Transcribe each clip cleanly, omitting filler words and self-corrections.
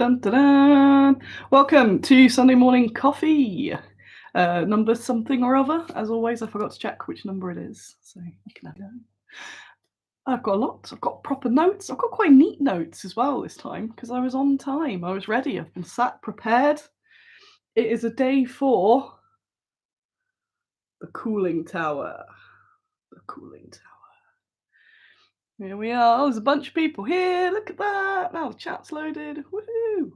Dun, dun, dun. Welcome to Sunday morning coffee. Number something or other. As always, I forgot to check which number it is, so you can have it. I've got a lot. I've got proper notes. I've got quite neat notes as well this time because I was on time. I was ready. I've been sat prepared. It is a day for the cooling tower. The cooling tower. Here we are. Oh, there's a bunch of people here. Look at that. Now the chat's loaded. Woohoo!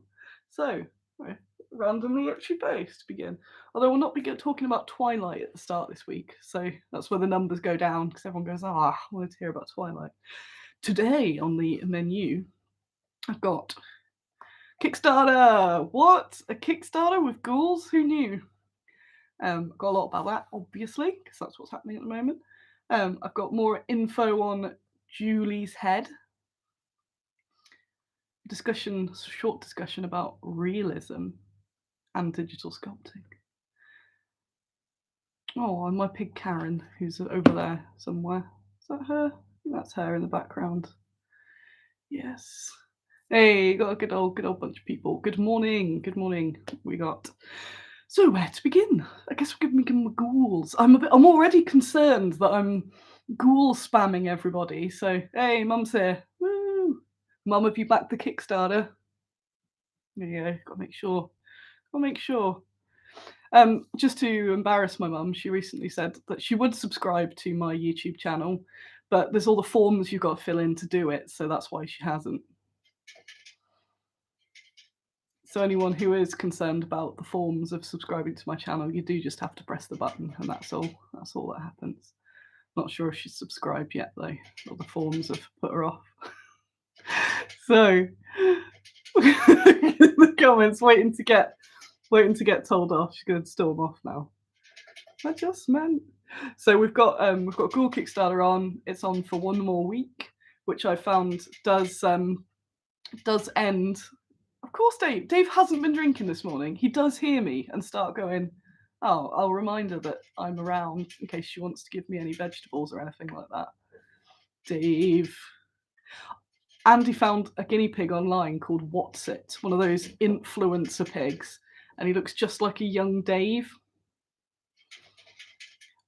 So, right, randomly actually based to begin. Although we'll not be talking about Twilight at the start this week, so that's where the numbers go down because everyone goes, I wanted to hear about Twilight. Today on the menu, I've got Kickstarter. What? A Kickstarter with ghouls? Who knew? Got a lot about that, obviously, because that's what's happening at the moment. I've got more info on Julie's head. Short discussion about realism and digital sculpting. Oh, and my pig Karen, who's over there somewhere. Is that her? I think that's her in the background. Yes. Hey, got a good old bunch of people. Good morning. Good morning. We got. So where to begin? I guess we're giving the ghouls. I'm already concerned that I'm ghoul spamming everybody. So hey, Mum's here. Woo! Mum, have you backed the Kickstarter? There you go. Got to make sure. Got to make sure. Just to embarrass my mum, she recently said that she would subscribe to my YouTube channel, but there's all the forms you've got to fill in to do it, so that's why she hasn't. So anyone who is concerned about the forms of subscribing to my channel, you do just have to press the button, and that's all. That's all that happens. Not sure if she's subscribed yet though. All the forms have put her off. So the comments waiting to get told off. She's going to storm off now. I just meant. So we've got Ghoul Kickstarter on. It's on for one more week, which I found does end. Of course, Dave hasn't been drinking this morning. He does hear me and start going, oh, I'll remind her that I'm around in case she wants to give me any vegetables or anything like that. Dave. Andy found a guinea pig online called What's It, one of those influencer pigs, and he looks just like a young Dave.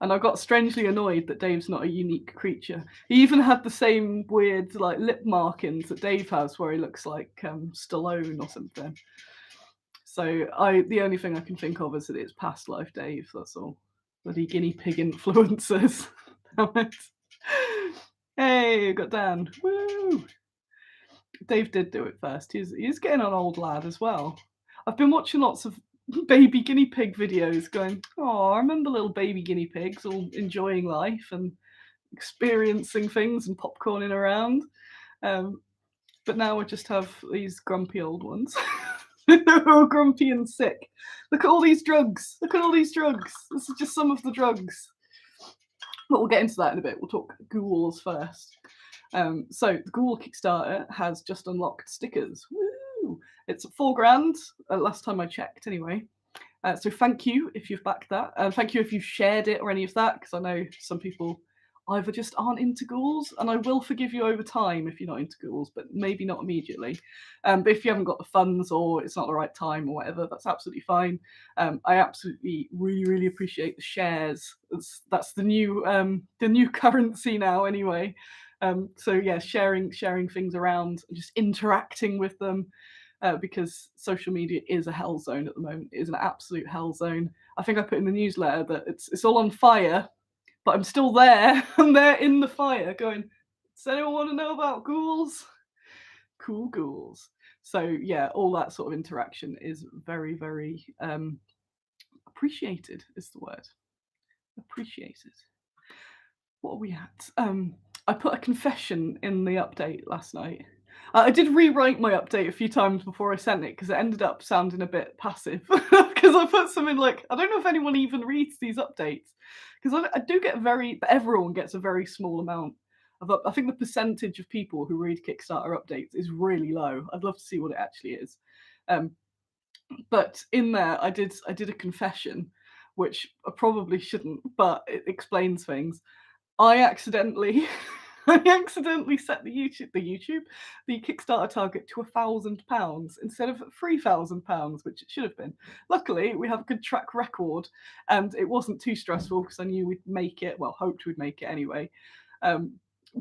And I got strangely annoyed that Dave's not a unique creature. He even had the same weird like lip markings that Dave has, where he looks like Stallone or something. So the only thing I can think of is that it's past life Dave. That's all. Bloody guinea pig influencers. Damn it. Hey, got Dan. Woo! Dave did do it first. He's getting an old lad as well. I've been watching lots of baby guinea pig videos going, oh, I remember little baby guinea pigs all enjoying life and experiencing things and popcorning around. But now I just have these grumpy old ones. They're all grumpy and sick. Look at all these drugs. Look at all these drugs. This is just some of the drugs. But we'll get into that in a bit. We'll talk ghouls first. So the Ghoul Kickstarter has just unlocked stickers. Woo! It's £4,000, last time I checked anyway. So thank you if you've backed that. Thank you if you've shared it or any of that, because I know some people either just aren't into ghouls, and I will forgive you over time if you're not into ghouls, but maybe not immediately. But if you haven't got the funds or it's not the right time or whatever, that's absolutely fine. I absolutely really appreciate the shares. That's the new currency now anyway. So yeah, sharing things around, just interacting with them, because social media is a hell zone at the moment. It is an absolute hell zone. I think I put in the newsletter that it's all on fire, but I'm still there. I'm there in the fire going, does anyone want to know about ghouls? Cool ghouls. So yeah, all that sort of interaction is very appreciated is the word. Appreciated. What are we at? I put a confession in the update last night. I did rewrite my update a few times before I sent it because it ended up sounding a bit passive because I put something like, I don't know if anyone even reads these updates because I do get but everyone gets a very small amount of I think the percentage of people who read Kickstarter updates is really low. I'd love to see what it actually is. But in there, I did a confession, which I probably shouldn't, but it explains things. I accidentally I accidentally set the Kickstarter target to £1,000 instead of £3,000, which it should have been. Luckily, we have a good track record, and it wasn't too stressful because I knew we'd make it. Well, hoped we'd make it anyway.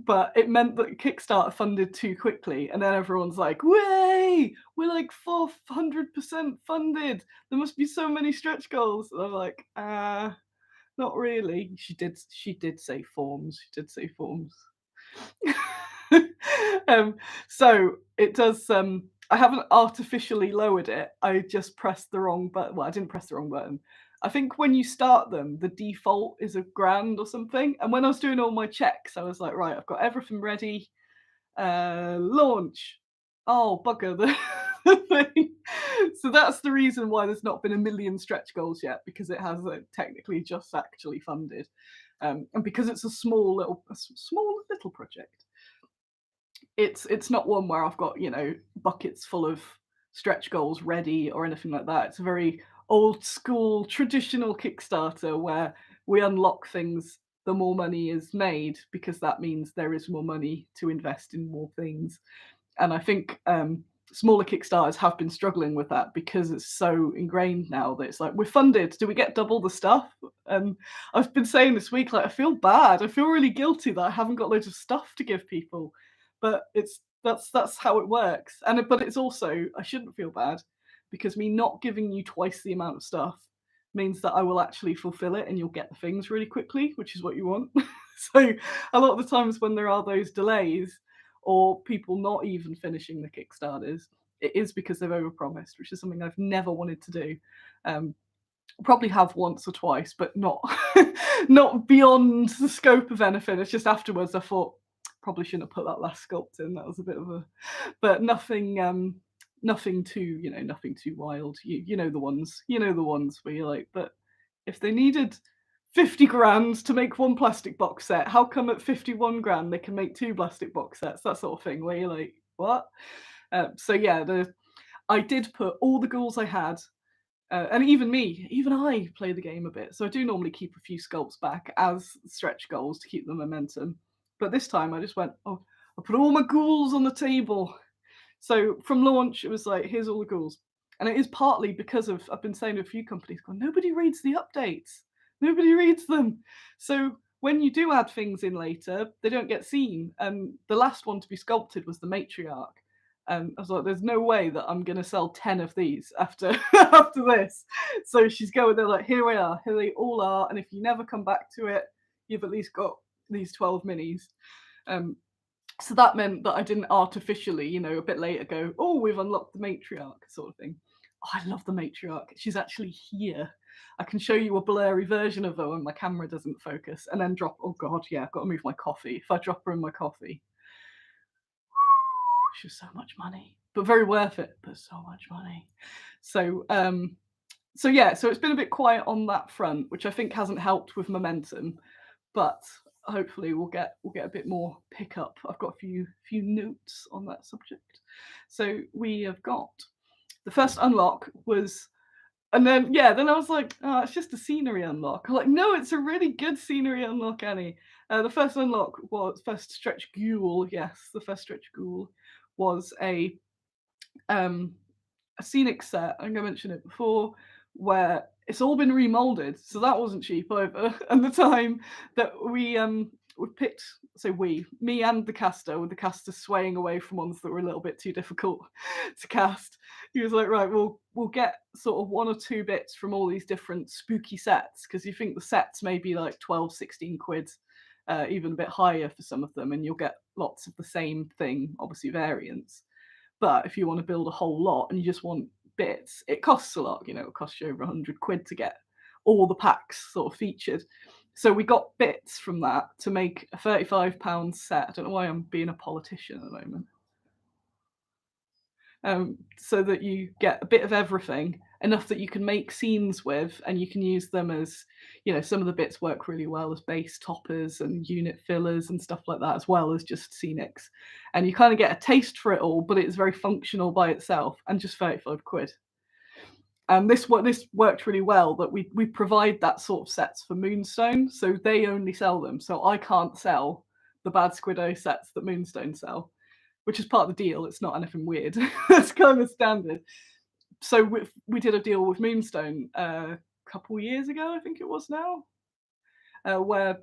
But it meant that Kickstarter funded too quickly, and then everyone's like, "Way, we're like 400% funded. There must be so many stretch goals." And I'm like, not really. She did say forms. She did say forms. So it does. I haven't artificially lowered it. I just pressed the wrong button. Well, I didn't press the wrong button. I think when you start them, the default is £1,000 or something. And when I was doing all my checks, I was like, right, I've got everything ready. Launch. Oh, bugger the thing. So that's the reason why there's not been a million stretch goals yet, because it has technically just actually funded, and because it's a small little project. It's not one where I've got buckets full of stretch goals ready or anything like that. It's a very old school traditional Kickstarter where we unlock things the more money is made, because that means there is more money to invest in more things. And I think smaller Kickstarters have been struggling with that because it's so ingrained now that it's like, we're funded. Do we get double the stuff? And I've been saying this week, like, I feel bad. I feel really guilty that I haven't got loads of stuff to give people. But that's how it works. But it's also, I shouldn't feel bad, because me not giving you twice the amount of stuff means that I will actually fulfill it and you'll get the things really quickly, which is what you want. So a lot of the times when there are those delays, or people not even finishing the Kickstarters, it is because they've overpromised, which is something I've never wanted to do. Probably have once or twice, but not not beyond the scope of anything. It's just afterwards I thought probably shouldn't have put that last sculpt in. That was a bit of a, but nothing nothing too nothing too wild. You know the ones, where you're like, but if they needed 50 grand to make one plastic box set, how come at 51 grand they can make two plastic box sets? That sort of thing, where you're like, what? So yeah, I did put all the Ghouls I had, and even I play the game a bit. So I do normally keep a few sculpts back as stretch goals to keep the momentum. But this time I just went, oh, I put all my Ghouls on the table. So from launch, it was like, here's all the Ghouls. And it is partly because of, I've been saying to a few companies, nobody reads the updates. Nobody reads them. So when you do add things in later, they don't get seen. And the last one to be sculpted was the matriarch. And I was like, there's no way that I'm going to sell 10 of these after after this. So she's going there like, here we are, here they all are. And if you never come back to it, you've at least got these 12 minis. So that meant that I didn't artificially, a bit later go, oh, we've unlocked the matriarch sort of thing. Oh, I love the matriarch. She's actually here. I can show you a blurry version of her when my camera doesn't focus, and then drop, oh God, yeah, I've got to move my coffee. If I drop her in my coffee, she's so much money, but very worth it, but so much money. So, so yeah, so it's been a bit quiet on that front, which I think hasn't helped with momentum, but hopefully we'll get a bit more pickup. I've got a few notes on that subject. So we have got the first unlock was, and then I was like, oh, it's just a scenery unlock. I'm like, no, it's a really good scenery unlock, Annie. The first unlock was first stretch ghoul. Yes, the first stretch ghoul was a scenic set. I think I mentioned it before, where it's all been remolded, so that wasn't cheap either. And the time that we picked, so me and the caster, with the caster swaying away from ones that were a little bit too difficult to cast, he was like, right, we'll get sort of one or two bits from all these different spooky sets, because you think the sets may be like 12, 16 quid, even a bit higher for some of them, and you'll get lots of the same thing, obviously variants. But if you want to build a whole lot and you just want bits, it costs a lot. It costs you over 100 quid to get all the packs sort of featured. So we got bits from that to make a £35 set. I don't know why I'm being a politician at the moment. So that you get a bit of everything, enough that you can make scenes with, and you can use them as, some of the bits work really well as base toppers and unit fillers and stuff like that, as well as just scenics. And you kind of get a taste for it all, but it's very functional by itself, and just 35 quid. And this worked really well, that we provide that sort of sets for Moonstone, so they only sell them. So I can't sell the bad Squiddo sets that Moonstone sell, which is part of the deal. It's not anything weird. It's kind of standard. So we did a deal with Moonstone a couple years ago, I think it was now, where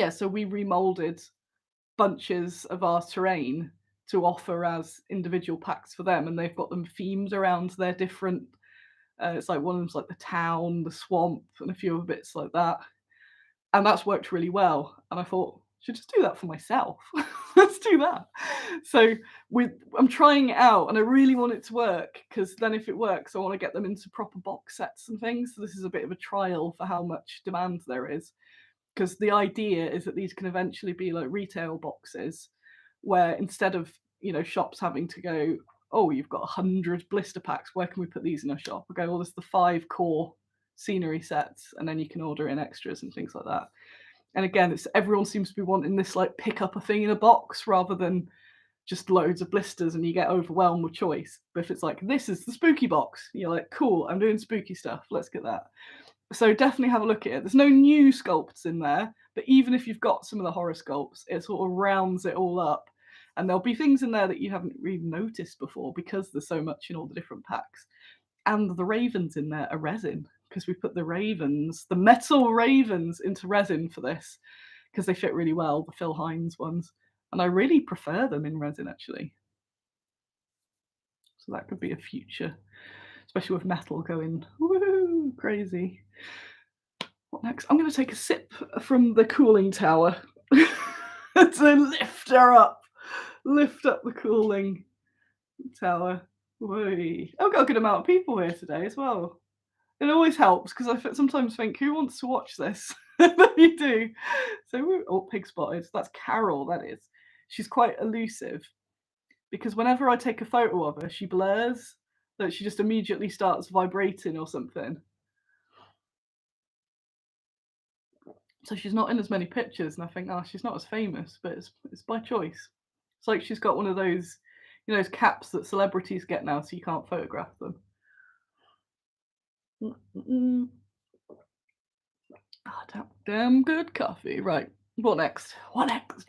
so we remolded bunches of our terrain to offer as individual packs for them, and they've got them themed around their different. It's like one of them's like the town, the swamp, and a few other bits like that, and that's worked really well. And I thought, I should just do that for myself. Let's do that. So I'm trying it out, and I really want it to work, because then if it works, I want to get them into proper box sets and things. So this is a bit of a trial for how much demand there is, because the idea is that these can eventually be like retail boxes, where instead of shops having to go, oh, you've got 100 blister packs, where can we put these in our shop? I go, well, there's the 5 core scenery sets, and then you can order in extras and things like that. And again, it's everyone seems to be wanting this like pick up a thing in a box rather than just loads of blisters and you get overwhelmed with choice. But if it's like, this is the spooky box, you're like, cool, I'm doing spooky stuff, let's get that. So definitely have a look at it. There's no new sculpts in there, but even if you've got some of the horror sculpts, it sort of rounds it all up. And there'll be things in there that you haven't really noticed before because there's so much in all the different packs. And the ravens in there are resin, because we put the ravens, the metal ravens, into resin for this, because they fit really well, the Phil Hines ones. And I really prefer them in resin, actually. So that could be a future, especially with metal going woo crazy. What next? I'm going to take a sip from the cooling tower to lift her up. Lift up the cooling tower. Whee. I've got a good amount of people here today as well. It always helps, because I sometimes think, who wants to watch this? You do. So, oh, pig spotted. That's Carol, that is. She's quite elusive, because whenever I take a photo of her, she blurs, that she just immediately starts vibrating or something. So she's not in as many pictures, and I think, oh, she's not as famous, but it's by choice. It's like she's got one of those, those caps that celebrities get now, so you can't photograph them. Oh, damn good coffee. Right, what next? What next?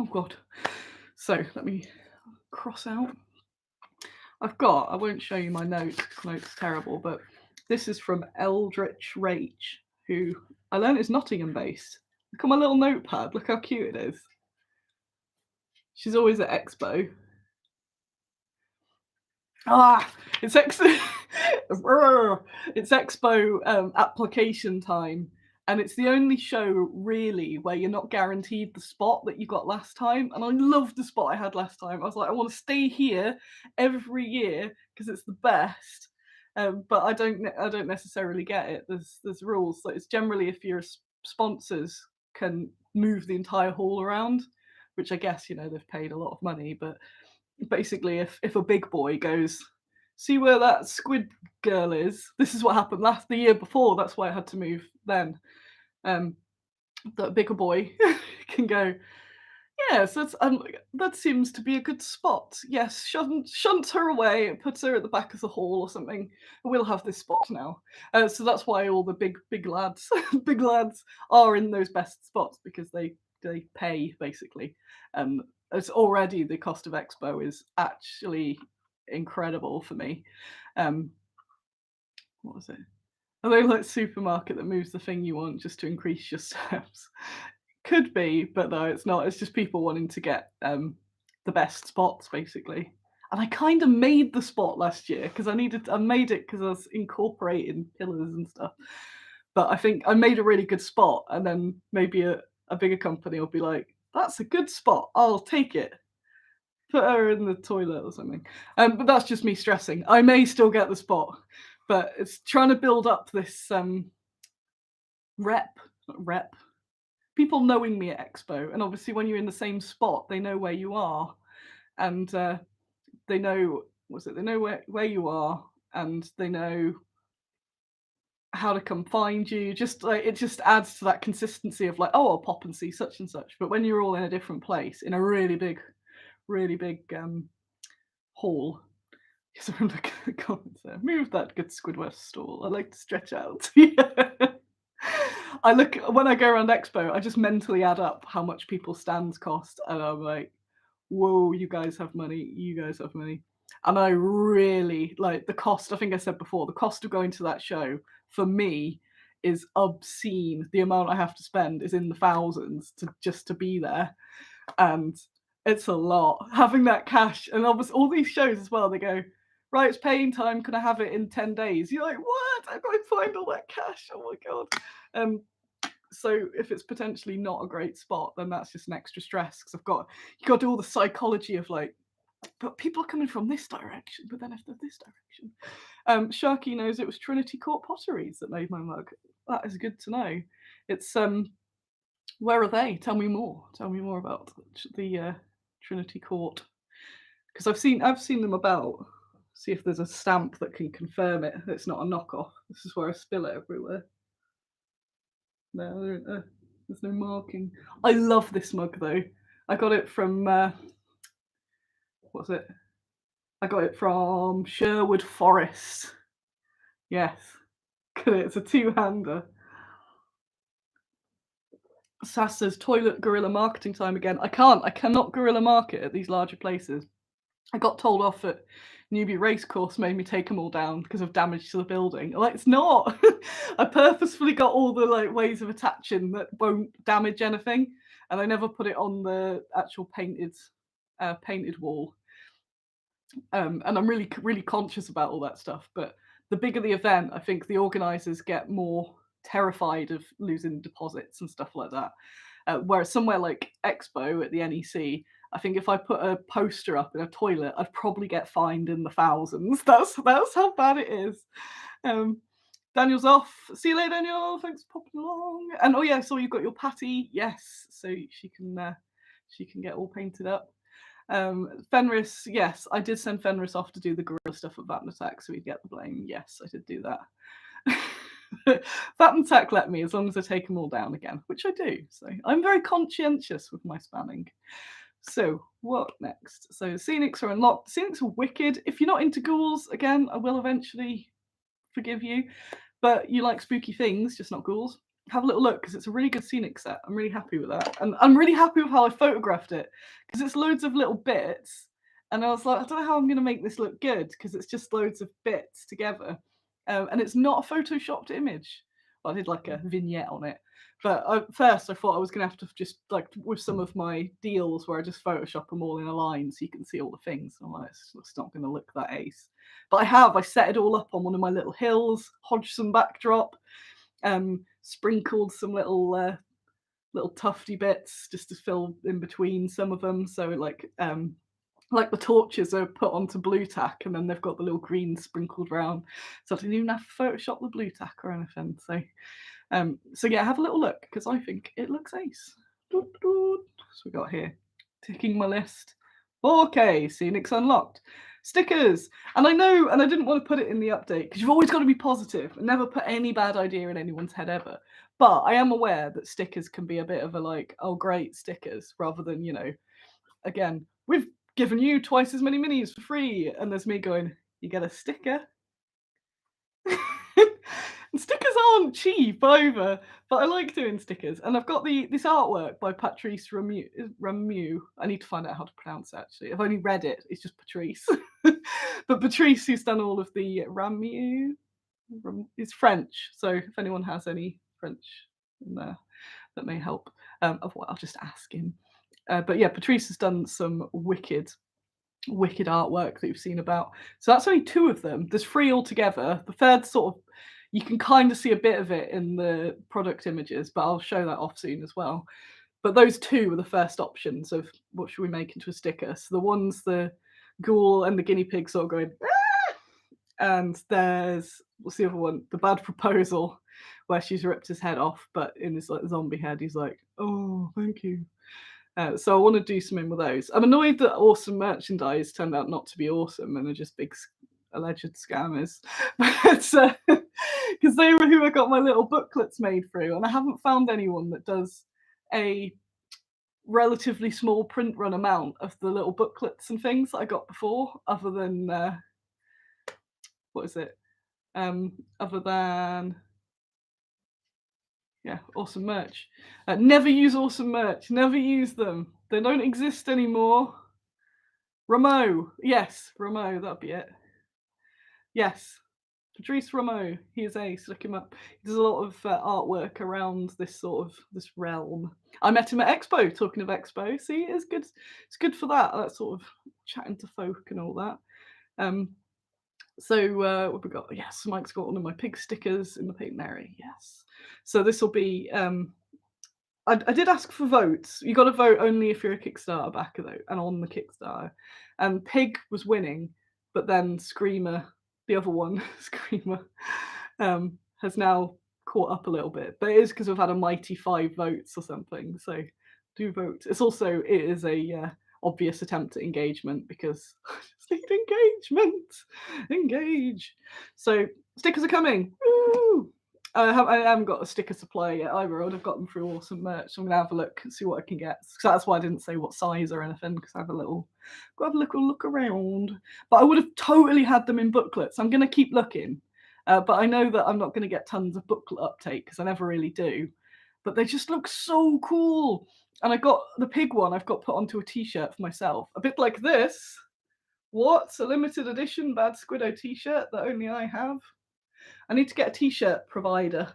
Oh God. So let me cross out. I won't show you my notes, notes terrible, but this is from Eldritch Rage, who I learned is Nottingham based. Look at my little notepad, look how cute it is. She's always at Expo. It's it's Expo application time, and it's the only show really where you're not guaranteed the spot that you got last time. And I loved the spot I had last time. I was like, I want to stay here every year because it's the best. But I don't necessarily get it. There's rules. So it's generally if your sponsors can move the entire hall around, which I guess they've paid a lot of money, but basically if a big boy goes, see where that squid girl is, this is what happened the year before, that's why I had to move then. That bigger boy can go, yes, that seems to be a good spot, yes, shunt her away, put her at the back of the hall or something, we'll have this spot now. So that's why all the big lads big lads are in those best spots, because they pay basically. It's already, the cost of Expo is actually incredible for me. What was it? Are they like supermarket that moves the thing you want just to increase your steps? Could be, but no, it's not. It's just people wanting to get the best spots basically. And I kind of made the spot last year because I made it because I was incorporating pillars and stuff. But I think I made a really good spot, and then maybe a bigger company will be like, that's a good spot, I'll take it. Put her in the toilet or something. But that's just me stressing. I may still get the spot, but it's trying to build up this rep. People knowing me at Expo, and obviously when you're in the same spot, they know where you are, and they know they know where you are, and they know how to come find you. Just like it just adds to that consistency of like, oh, I'll pop and see such and such. But when you're all in a different place in a really big hall, yes, I'm looking at the comments there. Move that good Squidward stall. I like to stretch out. I look when I go around Expo, I just mentally add up how much people's stands cost, and I'm like, "Whoa, you guys have money, you guys have money." And I really like the cost. I think I said before, the cost of going to that show for me is obscene. The amount I have to spend is in the thousands to just to be there, and it's a lot. Having that cash, and obviously all these shows as well, they go, right, it's paying time. Can I have it in 10 days? You're like, what? I've got to find all that cash. Oh my God. So if it's potentially not a great spot, then that's just an extra stress because you got to do all the psychology of like, but people are coming from this direction, but then if they're this direction. Sharky knows it was Trinity Court Potteries that made my mug. That is good to know. It's where are they? Tell me more. Tell me more about the Trinity Court, because I've seen them about. See if there's a stamp that can confirm it. It's not a knockoff. This is where I spill it everywhere. No, there's no marking. I love this mug though. I got it from what's it? I got it from Sherwood Forest. Yes, it's a two-hander. Sass says toilet guerrilla marketing time again. I cannot guerrilla market at these larger places. I got told off at newbie racecourse, made me take them all down because of damage to the building. Like, it's not. I purposefully got all the like ways of attaching that won't damage anything, and I never put it on the actual painted wall. And I'm really, really conscious about all that stuff. But the bigger the event, I think the organisers get more terrified of losing deposits and stuff like that. Whereas somewhere like Expo at the NEC, I think if I put a poster up in a toilet, I'd probably get fined in the thousands. That's how bad it is. Daniel's off. See you later, Daniel. Thanks for popping along. And oh yeah, so you've got your Patty. Yes, so she can get all painted up. Fenris, yes, I did send Fenris off to do the gorilla stuff at Vatn Attack, so he'd get the blame. Yes, I did do that. Vatn Attack let me, as long as I take them all down again, which I do. So I'm very conscientious with my spamming. So what next? So Scenics are unlocked. Scenics are wicked. If you're not into ghouls, again, I will eventually forgive you. But you like spooky things, just not ghouls. Have a little look because it's a really good scenic set. I'm really happy with that. And I'm really happy with how I photographed it because it's loads of little bits. And I was like, I don't know how I'm going to make this look good because it's just loads of bits together. And it's not a photoshopped image. Well, I did like a vignette on it. But at first I thought I was going to have to just, like with some of my deals where I just Photoshop them all in a line so you can see all the things. I'm like, it's not going to look that ace. But I set it all up on one of my little hills, Hodgson backdrop, sprinkled some little tufty bits just to fill in between some of them. So like the torches are put onto blue tack and then they've got the little green sprinkled around. So I didn't even have to Photoshop the blue tack or anything. So yeah, have a little look because I think it looks ace. So we got here, ticking my list. 4K, Scenics unlocked. Stickers. And I know, and I didn't want to put it in the update because you've always got to be positive and never put any bad idea in anyone's head ever. But I am aware that stickers can be a bit of a like, oh great, stickers, rather than, again, we've given you twice as many minis for free. And there's me going, you get a sticker. And stickers aren't cheap either, but I like doing stickers. And I've got this artwork by Patrice Rameau. I need to find out how to pronounce it, actually. I've only read it. It's just Patrice. But Patrice, who's done all of the Rameau, is French. So if anyone has any French in there that may help, I'll just ask him. But yeah, Patrice has done some wicked artwork that you've seen about. So that's only 2 of them. There's 3 altogether. The third sort of, you can kind of see a bit of it in the product images, but I'll show that off soon as well. But those 2 were the first options of what should we make into a sticker. So the ones, the ghoul and the guinea pig sort of going, ah! And there's, what's the other one? The bad proposal, where she's ripped his head off, but in his like zombie head, he's like, oh, thank you. So I want to do something with those. I'm annoyed that awesome merchandise turned out not to be awesome and are just big alleged scammers. Because they were who I got my little booklets made through, and I haven't found anyone that does a relatively small print run amount of the little booklets and things that I got before, other than other than Yeah, awesome merch. Never use awesome merch. Never use them. They don't exist anymore. Ramo. Yes, Ramo. That'd be it. Yes. Patrice Ramo. He is ace. Look him up. He does a lot of artwork around this sort of this realm. I met him at Expo. Talking of Expo, see, it's good. It's good for that. That sort of chatting to folk and all that. So what have we got? Yes, Mike's got one of my pig stickers in the paint area. Yes. So this will be. I did ask for votes. You got to vote only if you're a Kickstarter backer though, and on the Kickstarter. And Pig was winning, but then Screamer, the other one, Screamer, has now caught up a little bit. But it is because we've had a mighty 5 votes or something. So do vote. It is a obvious attempt at engagement because I just need engage. So stickers are coming. Woo! I haven't got a sticker supply yet either. I would have got them through awesome merch. So I'm gonna have a look and see what I can get. So that's why I didn't say what size or anything, because I have a little look around. But I would have totally had them in booklets. I'm gonna keep looking. But I know that I'm not gonna get tons of booklet uptake because I never really do. But they just look so cool. And I got the pig one I've got put onto a t-shirt for myself. A bit like this. What's a limited edition Bad Squiddo t-shirt that only I have? I need to get a t-shirt provider.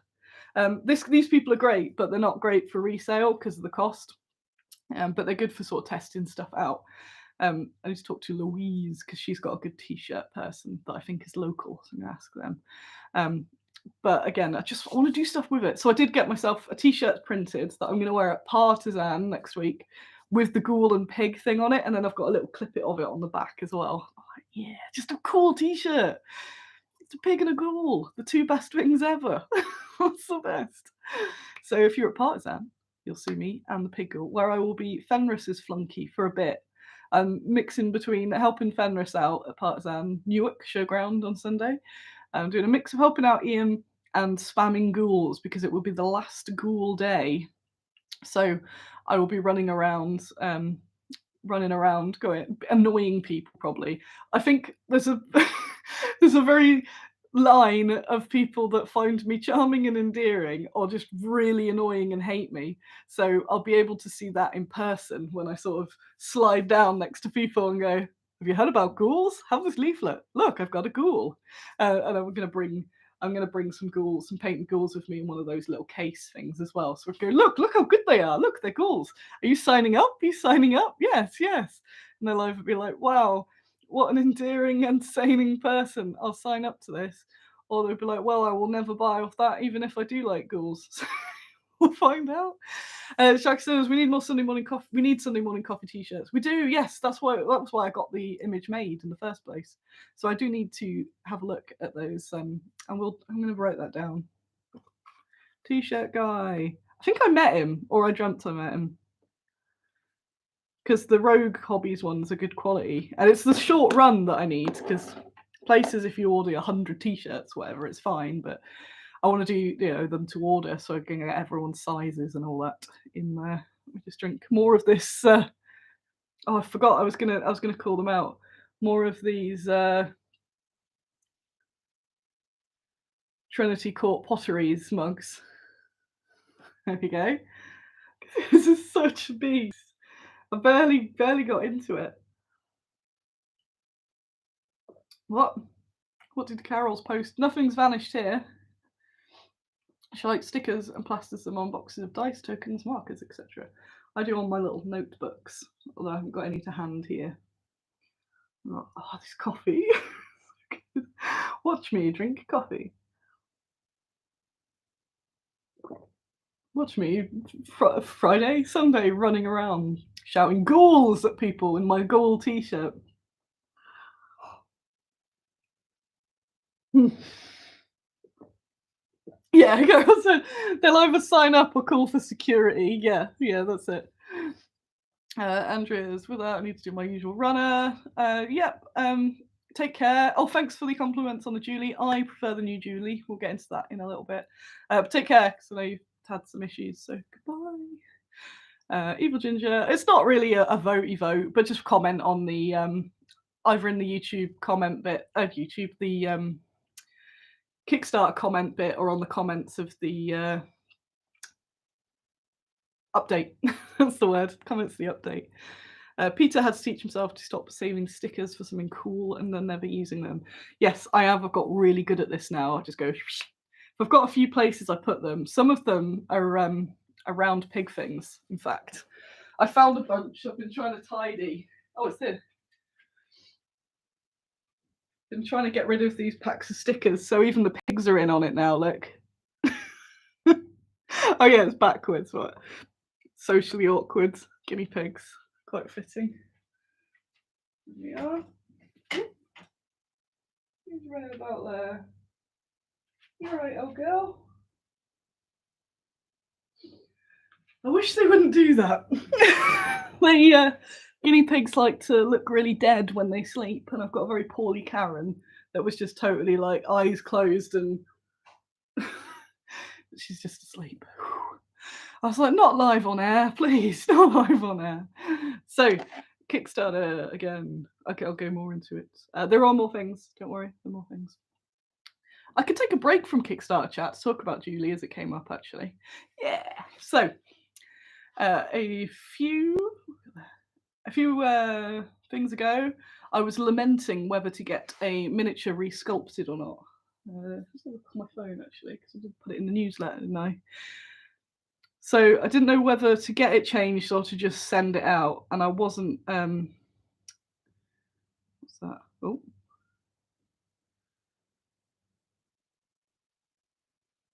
These people are great, but they're not great for resale because of the cost. But they're good for sort of testing stuff out. I need to talk to Louise because she's got a good t-shirt person that I think is local, so I'm gonna ask them. But again, I want to do stuff with it. So I did get myself a t-shirt printed that I'm going to wear at Partisan next week with the ghoul and pig thing on it, and then I've got a little clippet of it on the back as well. Like, yeah, just a cool t-shirt. It's a pig and a ghoul, the 2 best things ever. What's the best? So if you're at Partisan, you'll see me and the pig ghoul, where I will be Fenris's flunky for a bit. I'm mixing between helping Fenris out at Partisan Newark Showground on Sunday. I'm doing a mix of helping out Ian and spamming ghouls because it will be the last ghoul day. So I will be running around going annoying people probably. I think there's a there's a very line of people that find me charming and endearing or just really annoying and hate me. So I'll be able to see that in person when I sort of slide down next to people and go, have you heard about ghouls? Have this leaflet. Look, I've got a ghoul. And I'm going to bring some ghouls, some painted ghouls with me in one of those little case things as well. So we go, look how good they are. Look, they're ghouls. Are you signing up? Are you signing up? Yes. And they'll either be like, wow, what an endearing, entertaining person. I'll sign up to this. Or they'll be like, well, I will never buy off that, even if I do like ghouls. We'll find out. Shaq says we need more Sunday morning coffee. We need Sunday morning coffee t-shirts. We do, yes. That was why I got the image made in the first place. So I do need to have a look at those. I'm going to write that down. T-shirt guy. I think I met him, or I dreamt I met him. Because the Rogue Hobbies ones are good quality, and it's the short run that I need. Because places, if you order 100 t-shirts, whatever, it's fine. But I want to do them to order, so I can get everyone's sizes and all that in there. Let me just drink more of this. Oh, I forgot. I was gonna call them out. More of these Trinity Court Potteries mugs. There we go. This is such a beast. I barely got into it. What did Carol's post? Nothing's vanished here. She likes stickers and plasters them on boxes of dice, tokens, markers, etc. I do on my little notebooks, although I haven't got any to hand here. Oh, this coffee. Watch me drink coffee. Watch me Friday, Sunday running around shouting ghouls at people in my ghoul t-shirt. Yeah, they'll either sign up or call for security. Yeah, that's it. Andrea's with that. I need to do my usual runner. Yep. Take care. Oh, thanks for the compliments on the Julie. I prefer the new Julie. We'll get into that in a little bit. But take care, because I know you've had some issues. So goodbye. Evil Ginger. It's not really a votey vote, but just comment on the either in the YouTube comment bit, the Kickstarter comment bit, or on the comments of the update. That's the word. Comments the update. Peter had to teach himself to stop saving stickers for something cool and then never using them. Yes, I have. I've got really good at this now. I just go. I've got a few places I put them. Some of them are around pig things. In fact, I found a bunch. I've been trying to tidy. Oh, it's here. Been trying to get rid of these packs of stickers, so even the pigs are in on it now. Look. Oh yeah, it's backwards. What? Socially awkward guinea pigs. Quite fitting. Here we are. He's right about there. You're right, old girl. I wish they wouldn't do that. Guinea pigs like to look really dead when they sleep, and I've got a very poorly Karen that was just totally like eyes closed and she's just asleep. I was like, not live on air, please, not live on air. So, Kickstarter again. Okay, I'll go more into it. There are more things. Don't worry, there are more things. I could take a break from Kickstarter chat to talk about Julie as it came up, actually. Yeah. So, a few things ago, I was lamenting whether to get a miniature resculpted or not. Let's look on my phone actually, because I did put it in the newsletter, didn't I? So I didn't know whether to get it changed or to just send it out, and I wasn't. What's that? Oh.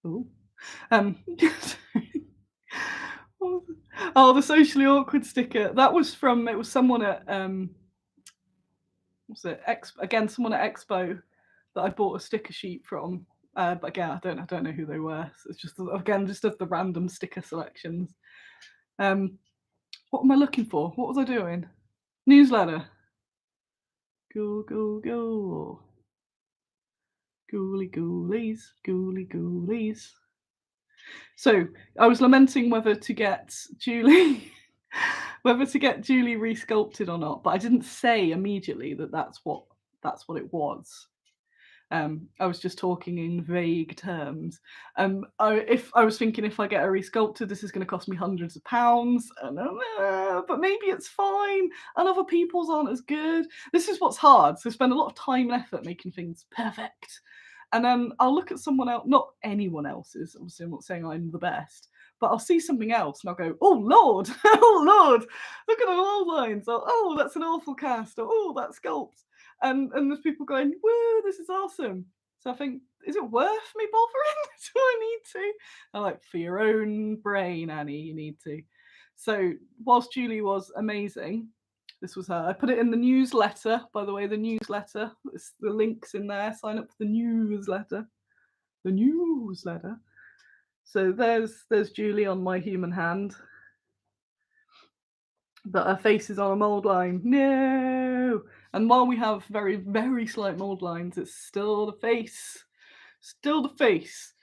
Oh. Oh, the socially awkward sticker. That was from. It was someone at what's it? Someone at Expo that I bought a sticker sheet from. But again, I don't know who they were. So it's just again just of the random sticker selections. What am I looking for? What was I doing? Newsletter. Go, go, go. Ghouly ghoulies, ghouly ghoulies. So I was lamenting whether to get Julie resculpted or not, but I didn't say immediately that that's what it was. I was just talking in vague terms. If I was thinking if I get a resculpted, this is going to cost me hundreds of pounds, but maybe it's fine, and other people's aren't as good. This is what's hard. So spend a lot of time and effort making things perfect, and then I'll look at someone else, not anyone else's. Obviously, I'm not saying I'm the best, but I'll see something else and I'll go, oh Lord, oh Lord, look at the old lines. Or, oh, that's an awful cast. Or, oh, that's sculpt. And there's people going, woo, this is awesome. So I think, is it worth me bothering? Do I need to? I'm like, for your own brain, Annie, you need to. So whilst Julie was amazing, this was her. I put it in the newsletter, by the way, the newsletter. The link's in there. Sign up for the newsletter. The newsletter. So there's Julie on my human hand. But her face is on a mold line. No. And while we have very, very slight mold lines, it's still the face. Still the face.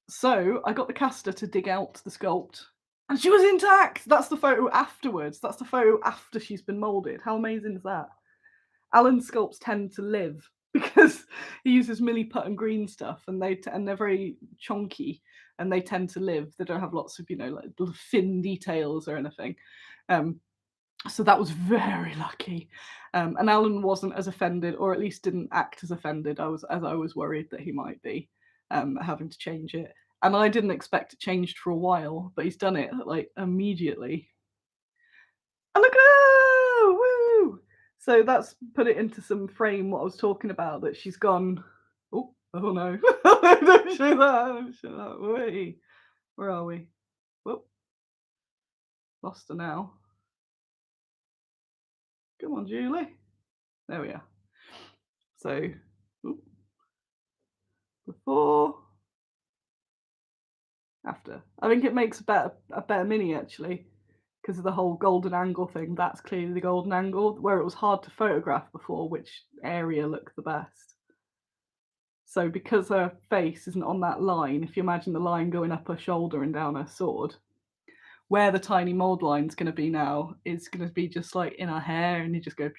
So I got the caster to dig out the sculpt. And she was intact. That's the photo afterwards. That's the photo after she's been molded. How amazing is that? Alan's sculpts tend to live because he uses milliput and green stuff, and they're very chunky, and they tend to live. They don't have lots of like little fin details or anything. So that was very lucky. And Alan wasn't as offended, or at least didn't act as offended. I was worried that he might be having to change it. And I didn't expect it changed for a while, but he's done it like immediately. And look at her! Woo! So that's put it into some frame what I was talking about, that she's gone. Oh no. Don't show that. Don't show that. Wait. Where are we? Whoop. Lost her now. Come on, Julie. There we are. So, before, after. I think it makes a better mini actually, because of the whole golden angle thing. That's clearly the golden angle, where it was hard to photograph before which area looked the best. So because her face isn't on that line, if you imagine the line going up her shoulder and down her sword, where the tiny mold line's going to be now is going to be just like in her hair, and you just go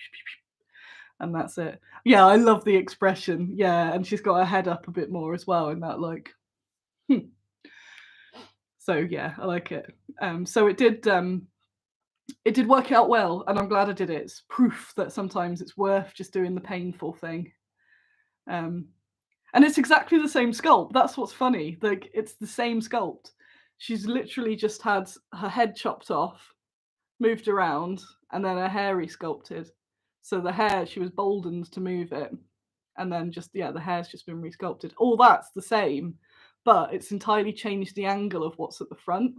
and that's it. Yeah, I love the expression. Yeah, and she's got her head up a bit more as well in that, like. So So yeah, I like it. So it did work out well, and I'm glad I did it. It's proof that sometimes it's worth just doing the painful thing. Um, and it's exactly the same sculpt. That's what's funny. Like it's the same sculpt. She's literally just had her head chopped off, moved around, and then her hair resculpted. So the hair, she was boldened to move it, and then just the hair's just been resculpted. All that's the same, but it's entirely changed the angle of what's at the front.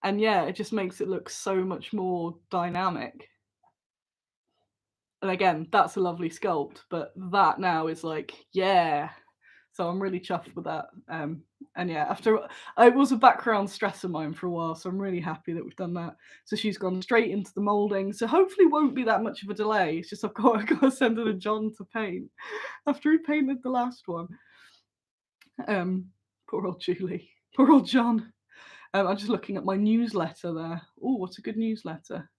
And yeah, it just makes it look so much more dynamic. And again, that's a lovely sculpt, but that now is like, yeah. So I'm really chuffed with that. And yeah, after it was a background stress of mine for a while, so I'm really happy that we've done that. So she's gone straight into the moulding, so hopefully won't be that much of a delay. It's just I've got to send her to John to paint after he painted the last one. Poor old Julie, poor old John. I'm just looking at my newsletter there. Oh, what a good newsletter.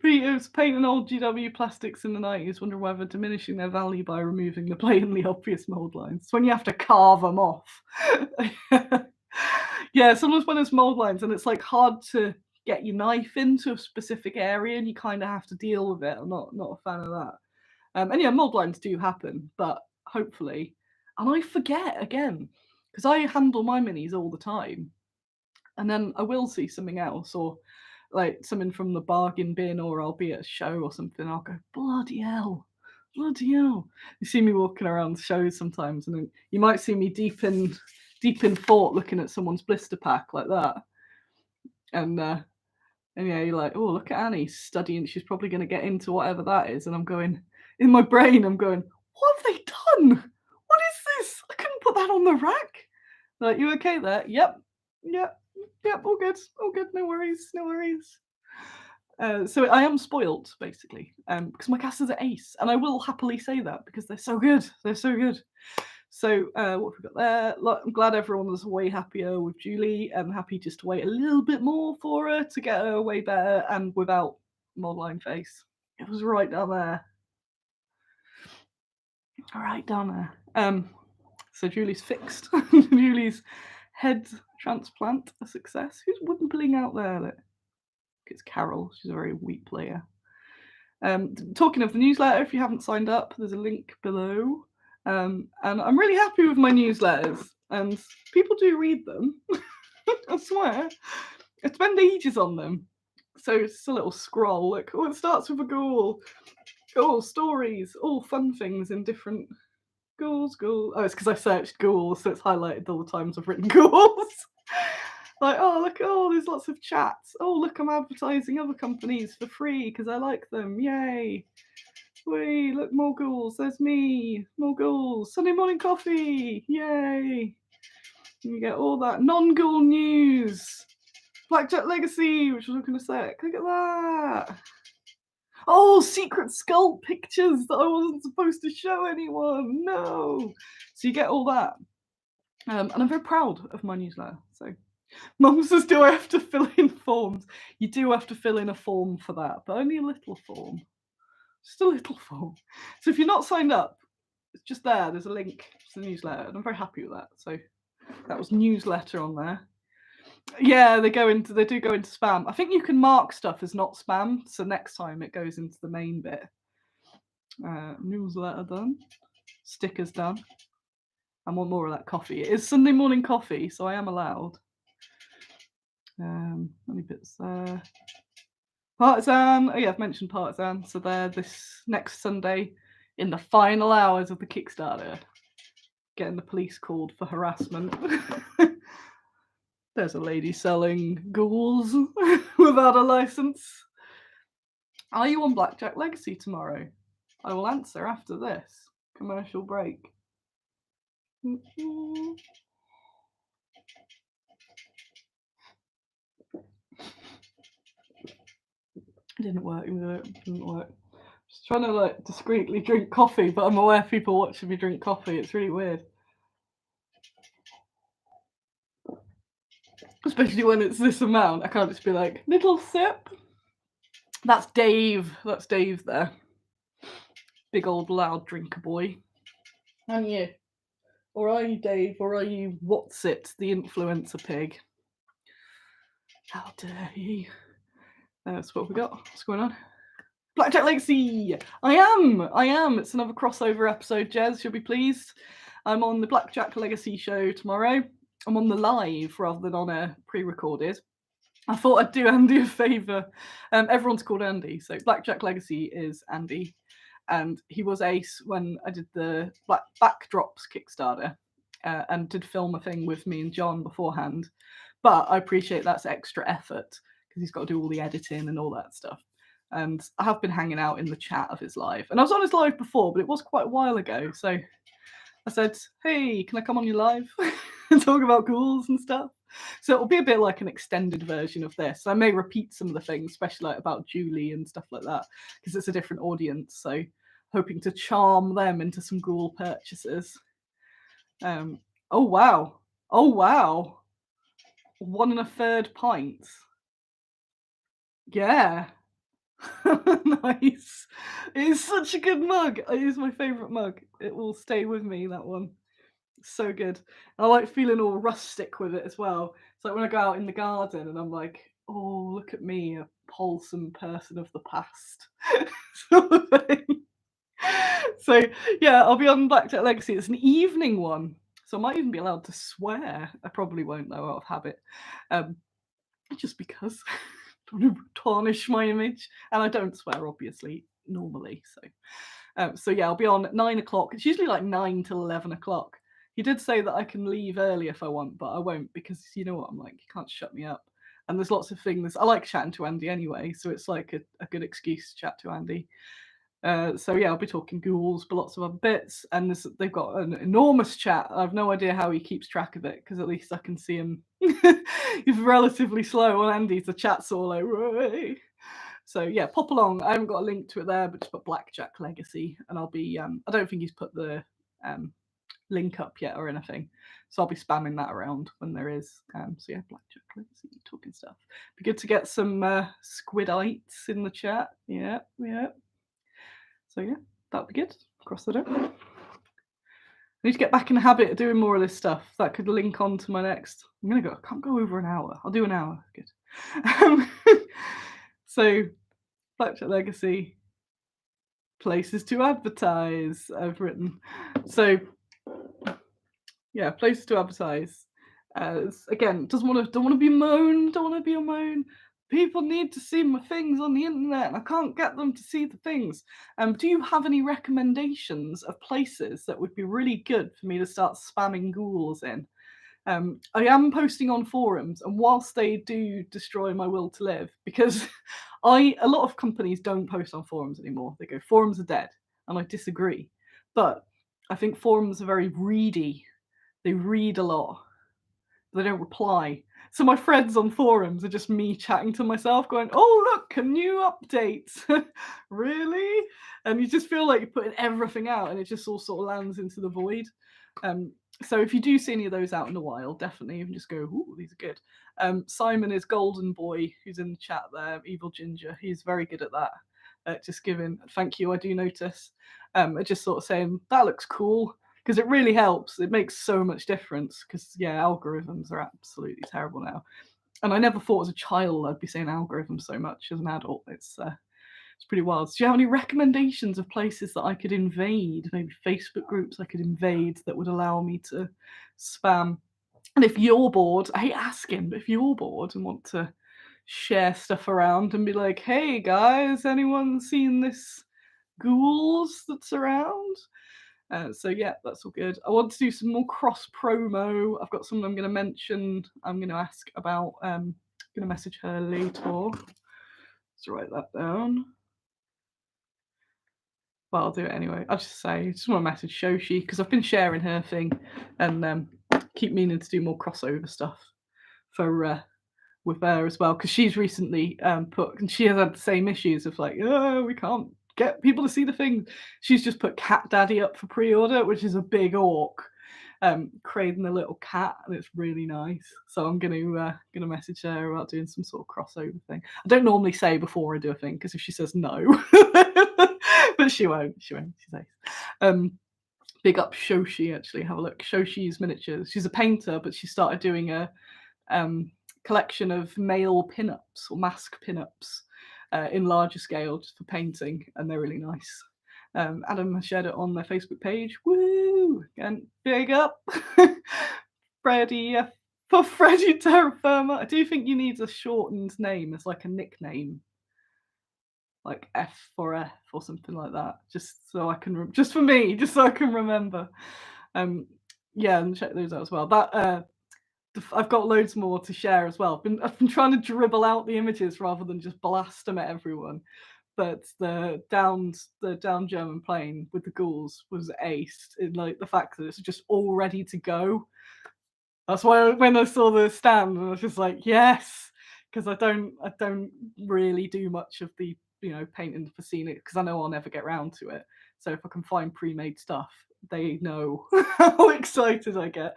Peters painting old GW plastics in the 90s, wonder whether diminishing their value by removing the blatantly obvious mold lines. It's when you have to carve them off. Yeah, sometimes when it's mold lines and it's like hard to get your knife into a specific area and you kind of have to deal with it. I'm not a fan of that. And yeah, mold lines do happen, but hopefully, and I forget again because I handle my minis all the time, and then I will see something else or like something from the bargain bin, or I'll be at a show or something. I'll go, bloody hell, bloody hell. You see me walking around shows sometimes, and then you might see me deep in thought looking at someone's blister pack like that. And yeah, you're like, oh, look at Annie studying. She's probably going to get into whatever that is. And I'm going, in my brain, I'm going, what have they done? What is this? I couldn't put that on the rack. Like, you okay there? Yep. All good, no worries. So I am spoilt, basically, because my casters are ace, and I will happily say that because they're so good. So what have we got there? I'm glad everyone was way happier with Julie. I'm happy just to wait a little bit more for her to get her way better and without moldline face. It was right down there. Right down there. So Julie's fixed. Julie's head transplant a success. Who's wimpling out there? Look, it's Carol. She's a very weak player. Talking of the newsletter, if you haven't signed up, there's a link below. And I'm really happy with my newsletters, and people do read them. I swear. I spend ages on them. So it's just a little scroll. Like, oh, it starts with a ghoul. Oh, stories, all fun things in different ghouls. Oh, it's because I searched ghouls, so it's highlighted all the times I've written ghouls. Like, oh, look, oh, there's lots of chats. Oh, look, I'm advertising other companies for free because I like them. Yay. Wait, look, more ghouls. There's me. More ghouls. Sunday morning coffee. Yay. And you get all that non-ghoul news. Blackjack Legacy, which was looking a sec. Look at that. Oh, secret sculpt pictures that I wasn't supposed to show anyone. No. So you get all that. And I'm very proud of my newsletter. So Mum says, do I have to fill in forms? You do have to fill in a form for that, but only a little form. Just a little form. So if you're not signed up, it's just there. There's a link to the newsletter, and I'm very happy with that. So that was newsletter on there. Yeah, they do go into spam. I think you can mark stuff as not spam, so next time it goes into the main bit. Newsletter done. Stickers done. I want more of that coffee. It is Sunday morning coffee, so I am allowed. Any bits there? Partisan. Oh yeah, I've mentioned Partisan. So they're this next Sunday in the final hours of the Kickstarter, getting the police called for harassment. There's a lady selling ghouls without a license. Are you on Blackjack Legacy tomorrow? I will answer after this commercial break. It didn't work. It didn't work. Just trying to like discreetly drink coffee, but I'm aware people watching me drink coffee. It's really weird. Especially when it's this amount. I can't just be like, little sip. That's Dave. That's Dave there. Big old loud drinker boy. And you. Or are you Dave? Or are you what's it, the influencer pig? How dare you? That's what we got. What's going on? Blackjack Legacy! I am! It's another crossover episode, Jez. You'll be pleased. I'm on the Blackjack Legacy show tomorrow. I'm on the live rather than on a pre-recorded. I thought I'd do Andy a favour. Everyone's called Andy, so Blackjack Legacy is Andy. And he was ace when I did the Backdrops Kickstarter and did film a thing with me and John beforehand. But I appreciate that's extra effort because he's got to do all the editing and all that stuff. And I have been hanging out in the chat of his live. And I was on his live before, but it was quite a while ago. So I said, hey, can I come on your live and talk about ghouls and stuff? So it'll be a bit like an extended version of this. I may repeat some of the things, especially like about Julie and stuff like that, because it's a different audience. So hoping to charm them into some ghoul purchases. Oh, wow. Oh, wow. 1 1/3 pints. Yeah. Nice. It is such a good mug. It is my favourite mug. It will stay with me, that one. So good. I like feeling all rustic with it as well. It's like when I go out in the garden and I'm like, oh, look at me, a wholesome person of the past. Sort of thing. So yeah, I'll be on Blackjack Legacy. It's an evening one, so I might even be allowed to swear. I probably won't though, out of habit. Just because I don't want to tarnish my image, and I don't swear obviously normally. So yeah, I'll be on at 9 o'clock. It's usually like 9 till 11 o'clock. He did say that I can leave early if I want, but I won't because you know what I'm like. You can't shut me up. And there's lots of things. I like chatting to Andy anyway, so it's like a good excuse to chat to Andy. So yeah, I'll be talking ghouls, but lots of other bits. And they've got an enormous chat. I have no idea how he keeps track of it because at least I can see him. He's relatively slow on Andy's. The chat's all like, right. So yeah, pop along. I haven't got a link to it there, but just put Blackjack Legacy, and I'll be. I don't think he's put the link up yet or anything, so I'll be spamming that around when there is. So yeah, Blackjack Legacy, talking stuff. Be good to get some squidites in the chat. Yeah. So yeah, that'd be good. Cross that out. I need to get back in the habit of doing more of this stuff. That could link on to my next. I can't go over an hour. I'll do an hour. Good. So, Blackjack Legacy, places to advertise. I've written. So, yeah, places to advertise. Again, don't want to be moan. Don't want to be a moan. People need to see my things on the internet, and I can't get them to see the things. Do you have any recommendations of places that would be really good for me to start spamming ghouls in? I am posting on forums, and whilst they do destroy my will to live, because a lot of companies don't post on forums anymore. They go, forums are dead, and I disagree. But I think forums are very reedy. They read a lot. They don't reply. So my threads on forums are just me chatting to myself going, oh, look, a new update. Really? And you just feel like you're putting everything out and it just all sort of lands into the void. So if you do see any of those out in the wild, definitely even just go, ooh, these are good. Simon is Golden Boy, who's in the chat there, Evil Ginger. He's very good at that. Just giving, thank you, I do notice. Just sort of saying, that looks cool. Because it really helps. It makes so much difference. Because, yeah, algorithms are absolutely terrible now. And I never thought as a child I'd be saying algorithms so much. As an adult, it's pretty wild. So do you have any recommendations of places that I could invade? Maybe Facebook groups I could invade that would allow me to spam? And if you're bored, I hate asking, but if you're bored and want to share stuff around and be like, hey, guys, anyone seen this ghouls that's around? So yeah, that's all good. I want to do some more cross promo. I've got someone I'm going to mention. I'm going to ask about. I'm going to message her later. Let's write that down. Well, I'll do it anyway. I'll just say, I just want to message Shoshi because I've been sharing her thing and keep meaning to do more crossover stuff for with her as well because she's recently put and she has had the same issues of like, oh, we can't get people to see the thing. She's just put Cat Daddy up for pre-order, which is a big orc creating the little cat, and it's really nice. So I'm gonna message her about doing some sort of crossover thing. I don't normally say before I do a thing because if she says no, but she won't. She says. Big up Shoshi, actually. Have a look. Shoshi's Miniatures. She's a painter, but she started doing a collection of male pinups or mask pinups in larger scale just for painting, and they're really nice. Adam has shared it on their Facebook page. Woo! And big up Freddie for Freddie Terra Firma. I do think you need a shortened name as like a nickname, like F for F or something like that, just so I can just for me, just so I can remember. Yeah, and check those out as well. That I've got loads more to share as well. I've been trying to dribble out the images rather than just blast them at everyone. But the down German plane with the ghouls was aced in like the fact that it's just all ready to go. That's why when I saw the stand, I was just like, yes, because I don't really do much of the painting for scenic because I know I'll never get round to it. So if I can find pre-made stuff, they know how excited I get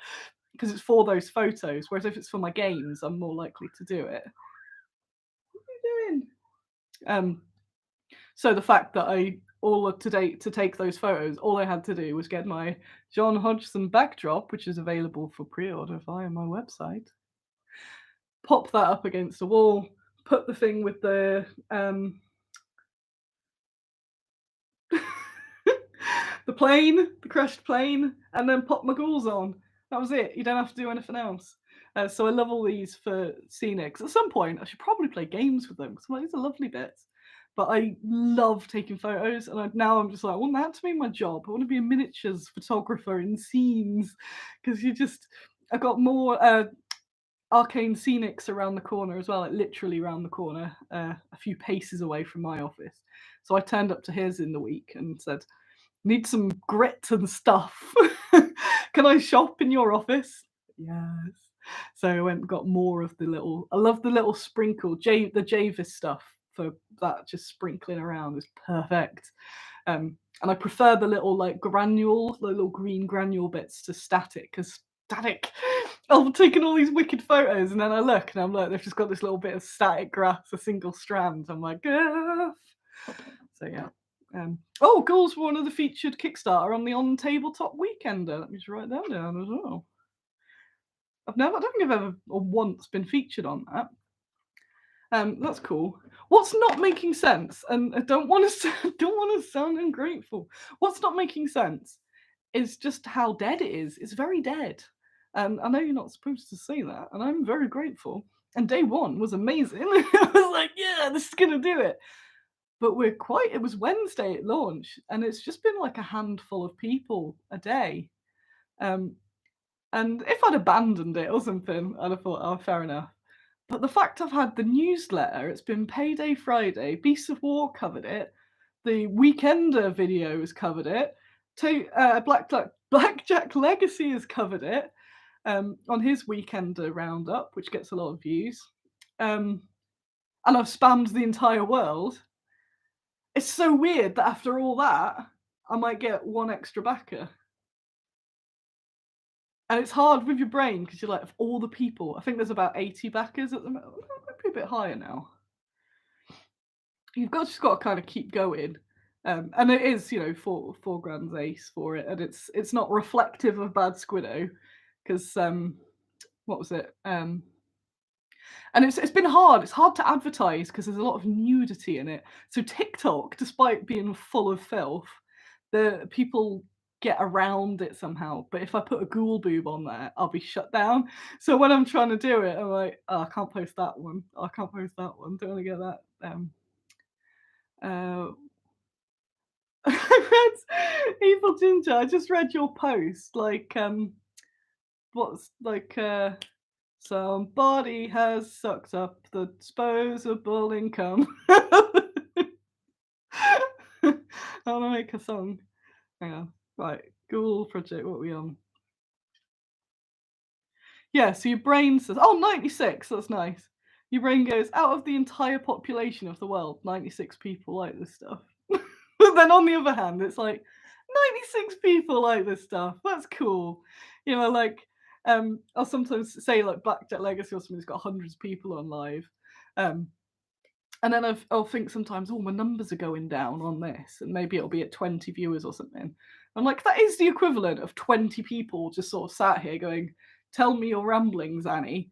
because it's for those photos. Whereas if it's for my games, I'm more likely to do it. What are you doing? So the fact that to take those photos, all I had to do was get my John Hodgson backdrop, which is available for pre-order via my website. Pop that up against the wall, put the thing with the the plane, the crashed plane, and then pop my ghouls on. That was it. You don't have to do anything else. So I love all these for scenics. At some point, I should probably play games with them because these are lovely bits. But I love taking photos, and now I'm just like, I want that to be my job. I want to be a miniatures photographer in scenes because I got more arcane scenics around the corner as well, like literally around the corner, a few paces away from my office. So I turned up to his in the week and said, need some grit and stuff. Can I shop in your office? Yes. So I went and got more of I love the little sprinkle, the Javis stuff for that, just sprinkling around is perfect. And I prefer the little like the little green granule bits to static, because static, I'm taking all these wicked photos and then I look and I'm like, they've just got this little bit of static grass, a single strand. I'm like, ah. So yeah. Ghouls were one of the featured Kickstarter on the On Tabletop Weekender. Let me just write that down as well. I don't think I've ever or once been featured on that. That's cool. What's not making sense, and I don't want to sound ungrateful. What's not making sense is just how dead it is. It's very dead. I know you're not supposed to say that, and I'm very grateful. And day one was amazing. I was like, yeah, this is gonna do it. But it was Wednesday at launch, and it's just been like a handful of people a day. And if I'd abandoned it or something, I'd have thought, oh, fair enough. But the fact I've had the newsletter, it's been Payday Friday, Beasts of War covered it, the Weekender video has covered it, Blackjack Legacy has covered it on his Weekender roundup, which gets a lot of views. And I've spammed the entire world. It's so weird that after all that, I might get one extra backer. And it's hard with your brain because you're like, of all the people, I think there's about 80 backers at the moment. Maybe a bit higher now. You've just got to kind of keep going. And it is, 4 grams ace for it. And it's not reflective of bad Squiddo because, what was it? And it's been hard. It's hard to advertise because there's a lot of nudity in it. So TikTok, despite being full of filth, the people get around it somehow. But if I put a ghoul boob on there, I'll be shut down. So when I'm trying to do it, I'm like, oh, I can't post that one. Oh, I can't post that one. Don't want to get that. I read Evil Ginger. I just read your post. Like, what's like somebody has sucked up the disposable income. I want to make a song. Hang on. Right, Ghoul Project, what are we on? Yeah, so your brain says, 96, that's nice. Your brain goes, out of the entire population of the world, 96 people like this stuff. But then on the other hand, it's like, 96 people like this stuff. That's cool. Like, I'll sometimes say like Blackjack Legacy or something that's got hundreds of people on live. And then I'll think sometimes, oh, my numbers are going down on this, and maybe it'll be at 20 viewers or something. I'm like, that is the equivalent of 20 people just sort of sat here going, "Tell me your ramblings, Annie,"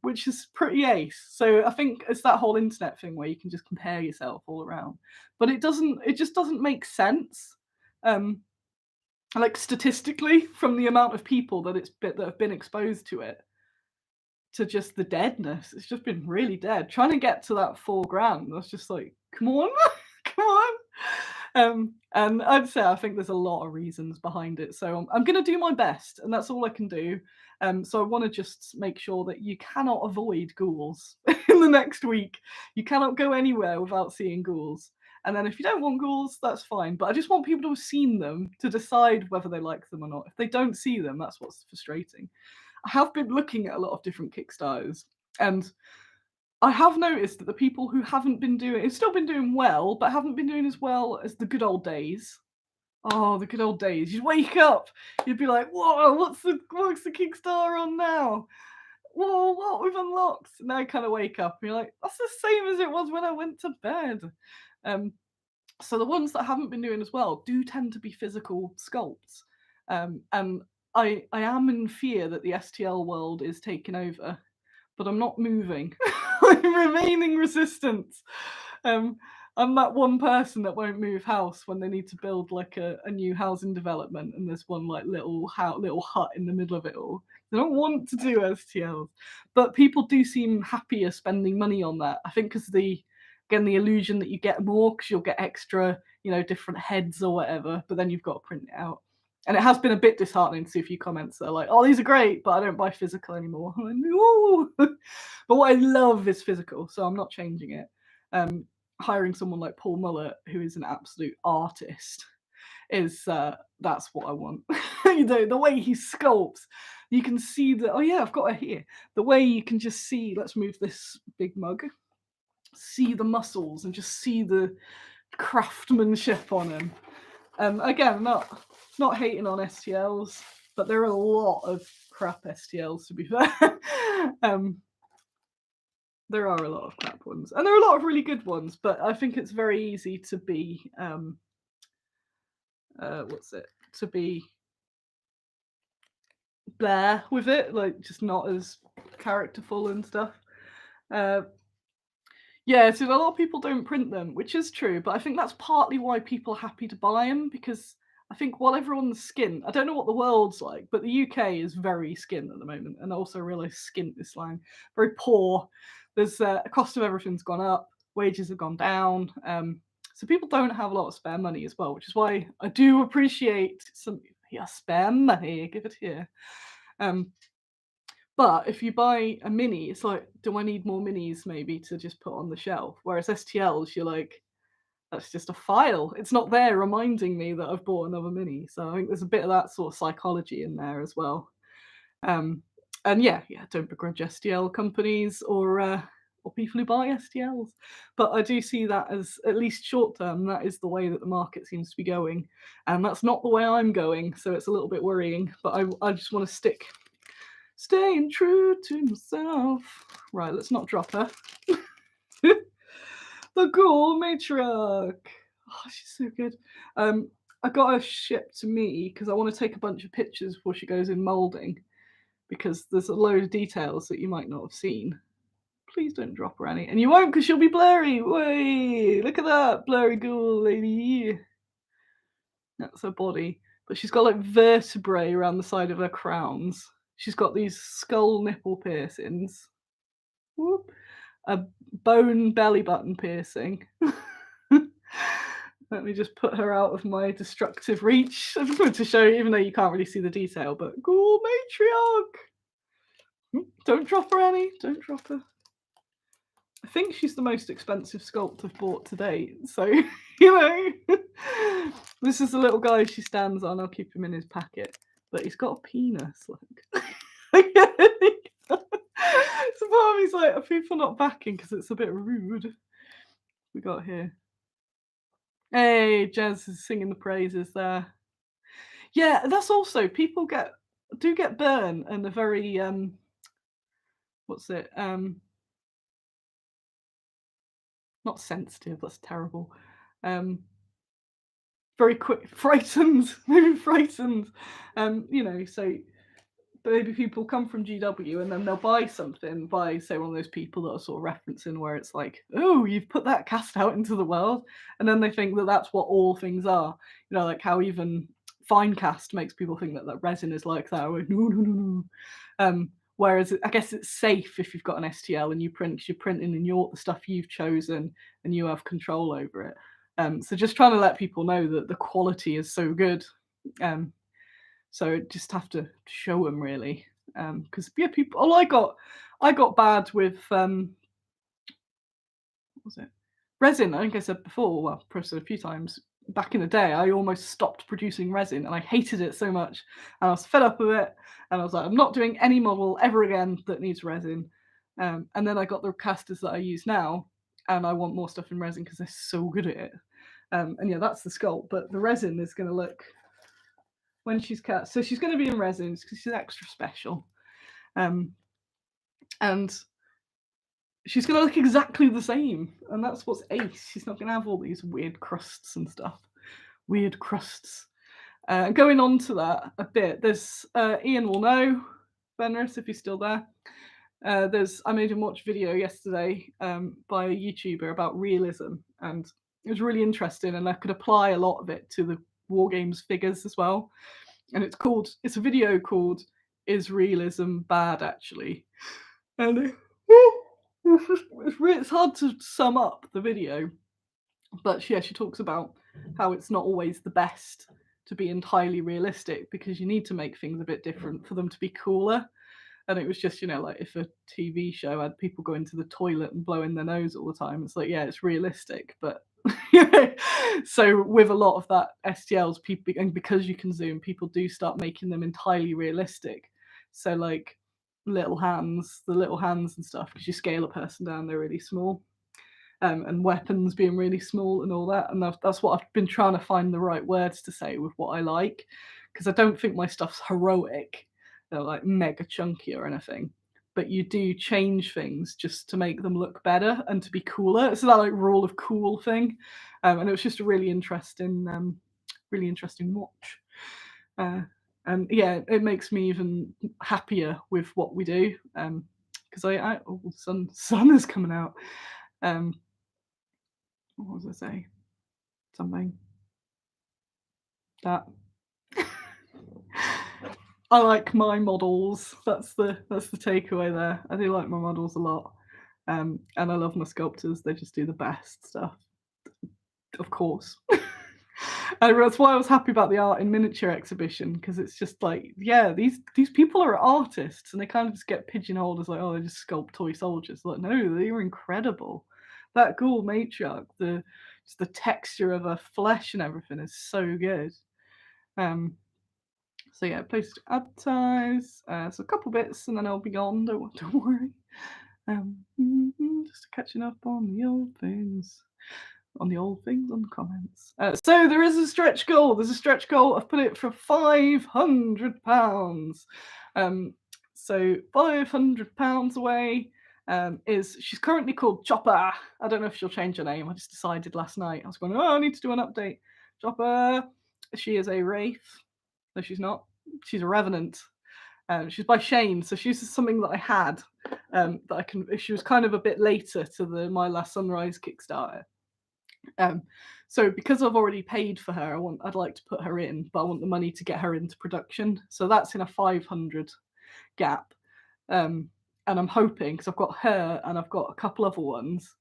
which is pretty ace. So I think it's that whole internet thing where you can just compare yourself all around, but it just doesn't make sense. Um, like statistically, from the amount of people that have been exposed to it, to just the deadness. It's just been really dead. Trying to get to that 4 grand, I was just like, come on, come on. And I'd say I think there's a lot of reasons behind it. So I'm going to do my best, and that's all I can do. So I want to just make sure that you cannot avoid ghouls in the next week. You cannot go anywhere without seeing ghouls. And then if you don't want ghouls, that's fine. But I just want people to have seen them to decide whether they like them or not. If they don't see them, that's what's frustrating. I have been looking at a lot of different Kickstarters, and I have noticed that the people who haven't been doing it's still been doing well, but haven't been doing as well as the good old days. Oh, the good old days. You'd wake up, you'd be like, whoa, what's the Kickstarter on now? Whoa, what we've unlocked. Now I kind of wake up and you're like, that's the same as it was when I went to bed. Um, so the ones that haven't been doing as well do tend to be physical sculpts. And I am in fear that the STL world is taking over, but I'm not moving. I'm remaining resistant. Um, I'm that one person that won't move house when they need to build like a new housing development, and there's one like little hut in the middle of it all. They don't want to do STLs, but people do seem happier spending money on that. I think because the illusion that you get more because you'll get extra, different heads or whatever, but then you've got to print it out. And it has been a bit disheartening to see a few comments that are like, "Oh, these are great, but I don't buy physical anymore." I'm like, "No." But what I love is physical, so I'm not changing it. Um, Hiring someone like Paul Mullett, who is an absolute artist, is that's what I want. The way he sculpts, you can see the. Oh yeah, I've got it here. The way you can just see. Let's move this big mug. See the muscles and just see the craftsmanship on him. Again, not hating on STLs, but there are a lot of crap STLs to be fair. um, there are a lot of crap ones, and there are a lot of really good ones. But I think it's very easy to be what's it? To be there with it, like just not as characterful and stuff. Uh, Yeah, so a lot of people don't print them, which is true, but I think that's partly why people are happy to buy them because I think while everyone's skint, I don't know what the world's like, but the UK is very skint at the moment, and I also realise skint is slang, very poor. There's a cost of everything's gone up, wages have gone down, so people don't have a lot of spare money as well, which is why I do appreciate some spare money. Give it here. Um, but if you buy a mini, it's like, do I need more minis maybe to just put on the shelf? Whereas STLs, you're like, that's just a file. It's not there reminding me that I've bought another mini. So I think there's a bit of that sort of psychology in there as well. Um, and yeah, don't begrudge STL companies or people who buy STLs. But I do see that as at least short term, that is the way that the market seems to be going. And that's not the way I'm going. So it's a little bit worrying. But I just want to staying true to myself. Right, let's not drop her. The Ghoul Matriarch. Oh, she's so good. I got her shipped to me because I want to take a bunch of pictures before she goes in moulding because there's a load of details that you might not have seen. Please don't drop her, Annie. And you won't because she'll be blurry. Way, look at that blurry ghoul lady. That's her body. But she's got like vertebrae around the side of her crowns. She's got these skull nipple piercings. Whoop. A bone belly button piercing. Let me just put her out of my destructive reach. I just wanted to show you, even though you can't really see the detail, but Ghoul Matriarch! Don't drop her, Annie. Don't drop her. I think she's the most expensive sculpt I've bought to date. So, this is the little guy she stands on. I'll keep him in his packet. But he's got a penis. Look. So part of me's like, are people not backing because it's a bit rude? We got here. Hey, Jez is singing the praises there. Yeah, that's also people do get burnt and a very what's it not sensitive, that's terrible. Very quick, frightened, maybe frightened. So maybe people come from GW and then they'll buy something by, say, one of those people that are sort of referencing where it's like, oh, you've put that cast out into the world, and then they think that that's what all things are. Like how even fine cast makes people think that resin is like that. Like, no, no, no, no. Whereas I guess it's safe if you've got an STL and you're printing in the stuff you've chosen and you have control over it. So just trying to let people know that the quality is so good. So just have to show them really, because people. Oh, I got bad with what was it? Resin. I think I said before. Well, probably a few times back in the day. I almost stopped producing resin, and I hated it so much, and I was fed up with it. And I was like, I'm not doing any model ever again that needs resin. And then I got the casters that I use now, and I want more stuff in resin because they're so good at it. And yeah, that's the sculpt, but the resin is going to look. When she's cut, so she's going to be in resin because she's extra special, and she's going to look exactly the same, and that's what's ace. She's not going to have all these weird crusts and stuff. Weird crusts. Going on to that a bit, there's Ian will know, Fenris, if he's still there. I made him watch a video yesterday by a YouTuber about realism, and it was really interesting, and I could apply a lot of it to the wargames figures as well. And it's a video called "Is Realism Bad Actually?" And it's hard to sum up the video, but yeah, she talks about how it's not always the best to be entirely realistic because you need to make things a bit different for them to be cooler. And it was just, like if a TV show had people going to the toilet and blowing their nose all the time, it's like, yeah, it's realistic, but so with a lot of that STLs, people, and because you can zoom, people do start making them entirely realistic. So like the little hands and stuff, because you scale a person down, they're really small. And weapons being really small and all that. And that's what I've been trying to find the right words to say with what I like, because I don't think my stuff's heroic, like mega chunky or anything. But you do change things just to make them look better and to be cooler. It's that like rule of cool thing, and it was just a really interesting watch. And yeah, it makes me even happier with what we do, because sun is coming out. What was I say? Something that I like my models. That's the takeaway there. I do like my models a lot, and I love my sculptors. They just do the best stuff, of course. And that's why I was happy about the art in miniature exhibition, because it's just like, yeah, these people are artists, and they kind of just get pigeonholed as like, oh, they just sculpt toy soldiers. Like, no, they were incredible. That ghoul matriarch, the texture of her flesh and everything is so good. So yeah, place to advertise. So a couple bits, and then I'll be gone. Don't worry. Just catching up on the old things. On the comments. So there is a stretch goal. There's a stretch goal. I've put it for £500. So £500 away. She's currently called Chopper. I don't know if she'll change her name. I just decided last night. I was going, I need to do an update. Chopper. She is a wraith. No, she's not. She's a revenant. She's by Shane, so she's something that I had that I can. She was kind of a bit later to the My Last Sunrise Kickstarter. So because I've already paid for her, I'd like to put her in, but I want the money to get her into production. So that's in a 500 gap. And I'm hoping, because I've got her and I've got a couple other ones,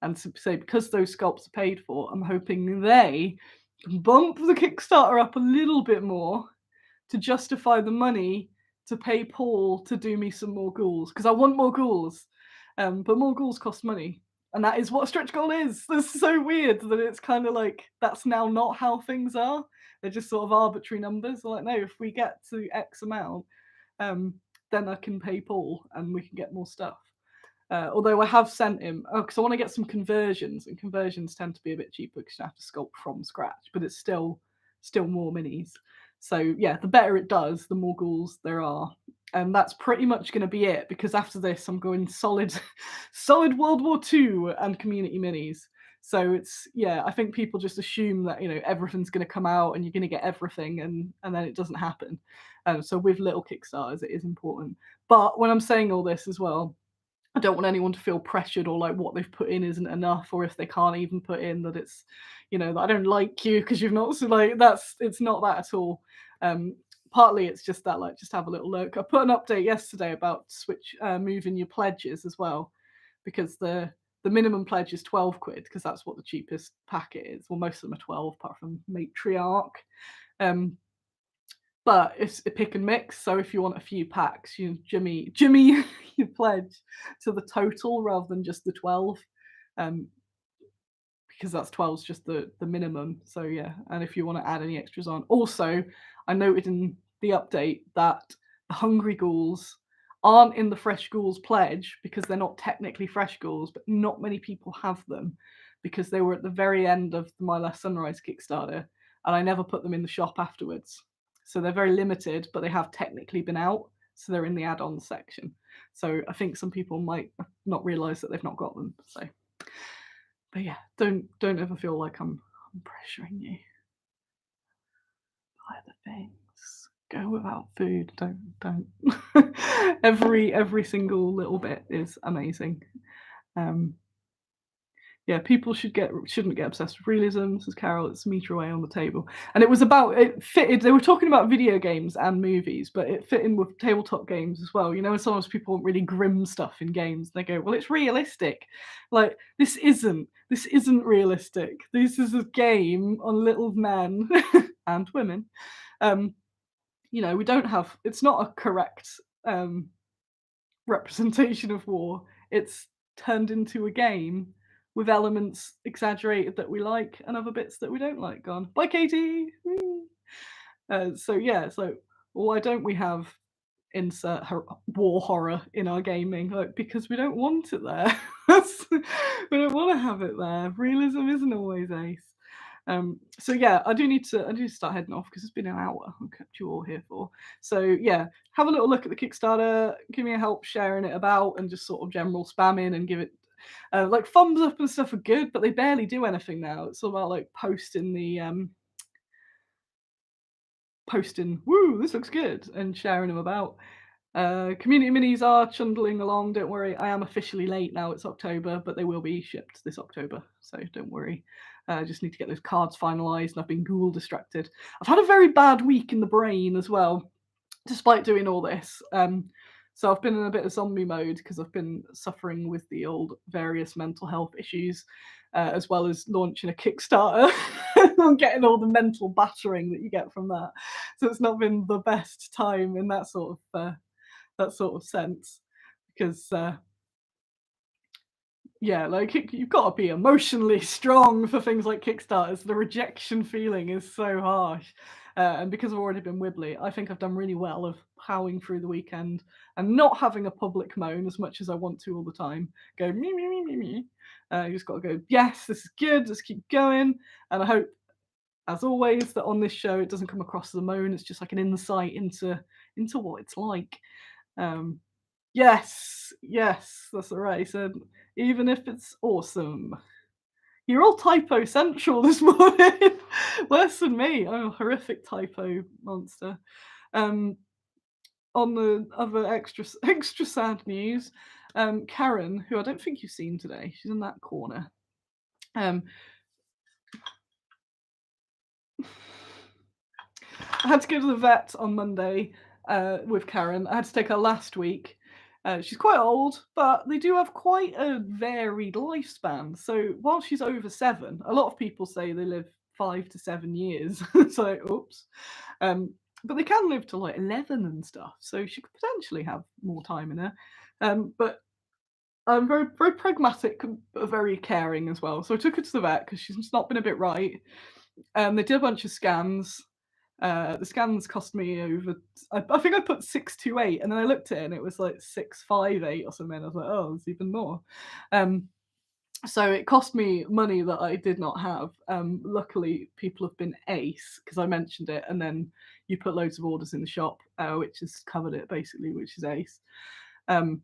and so because those sculpts are paid for, I'm hoping they bump the Kickstarter up a little bit more to justify the money to pay Paul to do me some more ghouls, because I want more ghouls. But more ghouls cost money. And that is what a stretch goal is. That's so weird that it's kind of like, that's now not how things are. They're just sort of arbitrary numbers. They're like, no, if we get to X amount, then I can pay Paul and we can get more stuff. Although I have sent him, because I want to get some conversions, and conversions tend to be a bit cheaper because you have to sculpt from scratch, but it's still more minis. So yeah, the better it does, the more ghouls there are. And that's pretty much going to be it, because after this I'm going solid solid World War II and community minis. So it's, yeah, I think people just assume that, you know, everything's going to come out and you're going to get everything, and then it doesn't happen. So with little Kickstarters, it is important. But when I'm saying all this as well, I don't want anyone to feel pressured, or like what they've put in isn't enough, or if they can't even put in that it's, you know, that I don't like you because you've not, so like it's not that at all. Um, Partly it's just that, like, just have a little look. I put an update yesterday about switch moving your pledges as well, because the minimum pledge is 12 quid, because that's what the cheapest packet is. Well, most of them are 12 apart from Matriarch. Um, but it's a pick and mix. So if you want a few packs, you jimmy you pledge to the total rather than just the 12. Um, because that's 12 is just the minimum. So yeah, and if you want to add any extras on. Also, I noted in the update that the hungry ghouls aren't in the fresh ghouls pledge, because they're not technically fresh ghouls, but not many people have them because they were at the very end of the My Last Sunrise Kickstarter, and I never put them in the shop afterwards. So they're very limited, but they have technically been out, so they're in the add-ons section. So I think some people might not realize that they've not got them. So, but yeah, don't ever feel like I'm pressuring you. Buy the things. Go without food. Don't. Every single little bit is amazing. Yeah, people shouldn't get obsessed with realism, says Carol. It's a meter away on the table. And it was about, it fitted, they were talking about video games and movies, but it fit in with tabletop games as well. You know, sometimes people want really grim stuff in games. They go, well, it's realistic. Like, this isn't realistic. This is a game on little men and women. You know, we don't have, it's not a correct representation of war. It's turned into a game with elements exaggerated that we like and other bits that we don't like gone. Bye, Katie. So yeah, so why don't we have insert war horror in our gaming? Like, because we don't want it there. We don't want to have it there. Realism isn't always ace. So yeah, I do need to start heading off because it's been an hour I've kept you all here for. So yeah, have a little look at the Kickstarter, give me a help sharing it about, and just sort of general spamming, and give it like thumbs up and stuff are good, but they barely do anything now. It's all about like posting woo, this looks good, and sharing them about. Community minis are chundling along, don't worry. I am officially late now, it's October, but they will be shipped this October, so don't worry. I just need to get those cards finalised, and I've been ghoul distracted. I've had a very bad week in the brain as well, despite doing all this. So I've been in a bit of zombie mode because I've been suffering with the old various mental health issues, as well as launching a Kickstarter. I'm getting all the mental battering that you get from that. So it's not been the best time in that sort of sense, because yeah, like you've got to be emotionally strong for things like Kickstarters. The rejection feeling is so harsh. And because I've already been wibbly, I think I've done really well of powering through the weekend and not having a public moan as much as I want to all the time. Go me me me me me. You just got to go, yes, this is good. Let's keep going. And I hope, as always, that on this show it doesn't come across as a moan. It's just like an insight into what it's like. Yes, that's right. He said, even if it's awesome. You're all typo central this morning. Worse than me. I'm a horrific typo monster. On the other extra sad news, Karen, who I don't think you've seen today, she's in that corner. I had to go to the vet on Monday with Karen. I had to take her last week. She's quite old, but they do have quite a varied lifespan. So while she's over 7, a lot of people say they live 5 to 7 years. So, oops. But they can live to like 11 and stuff. So she could potentially have more time in her. But I'm very, very pragmatic, but very caring as well. So I took her to the vet because she's not been a bit right. They did a bunch of scans. The scans cost me over, I think I put 628, and then I looked at it and it was like 658 or something. I was like, oh, it's even more. So it cost me money that I did not have. Luckily, people have been ace because I mentioned it, and then you put loads of orders in the shop, which has covered it basically, which is ace. Um,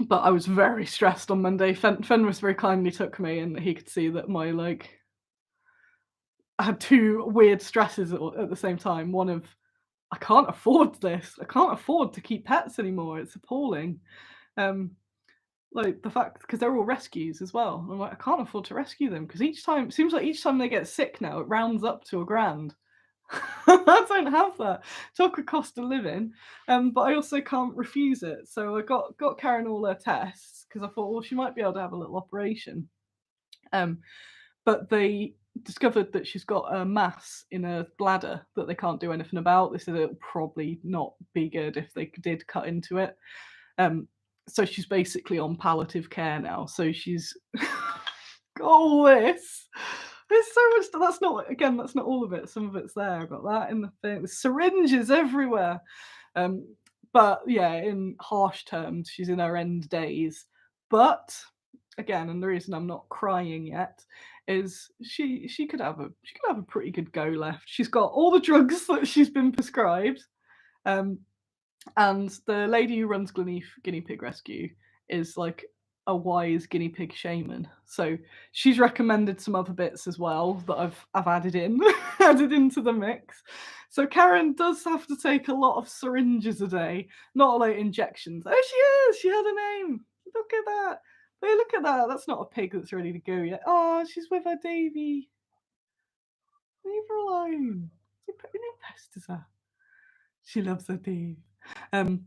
but I was very stressed on Monday. Fenris very kindly took me, and he could see that my like I had two weird stresses at the same time. One of I can't afford this. I can't afford to keep pets anymore. It's appalling. Um, like the fact because they're all rescues as well. I'm like, I can't afford to rescue them because each time it seems like each time they get sick now, it rounds up to a grand. I don't have that. Talk of cost of living. But I also can't refuse it. So I got Karen all her tests because I thought, well, she might be able to have a little operation. Um, but they discovered that she's got a mass in her bladder that they can't do anything about. They said it'll probably not be good if they did cut into it. Um, so she's basically on palliative care now. So she's got all this. There's so much. That's not all of it. Some of it's there. I've got that in the thing. There's syringes everywhere. Um, but yeah, in harsh terms, she's in her end days. But again, and the reason I'm not crying yet is she could have a pretty good go left. She's got all the drugs that she's been prescribed. Um, and the lady who runs Guinea Pig Rescue is like a wise guinea pig shaman. So she's recommended some other bits as well that I've added in, added into the mix. So Karen does have to take a lot of syringes a day, not like injections. Oh, she is. She had a name. Look at that. Hey, look at that. That's not a pig that's ready to go yet. Oh, she's with her Davy. Leave her alone. You put no pesters her. She loves her Dave. Um,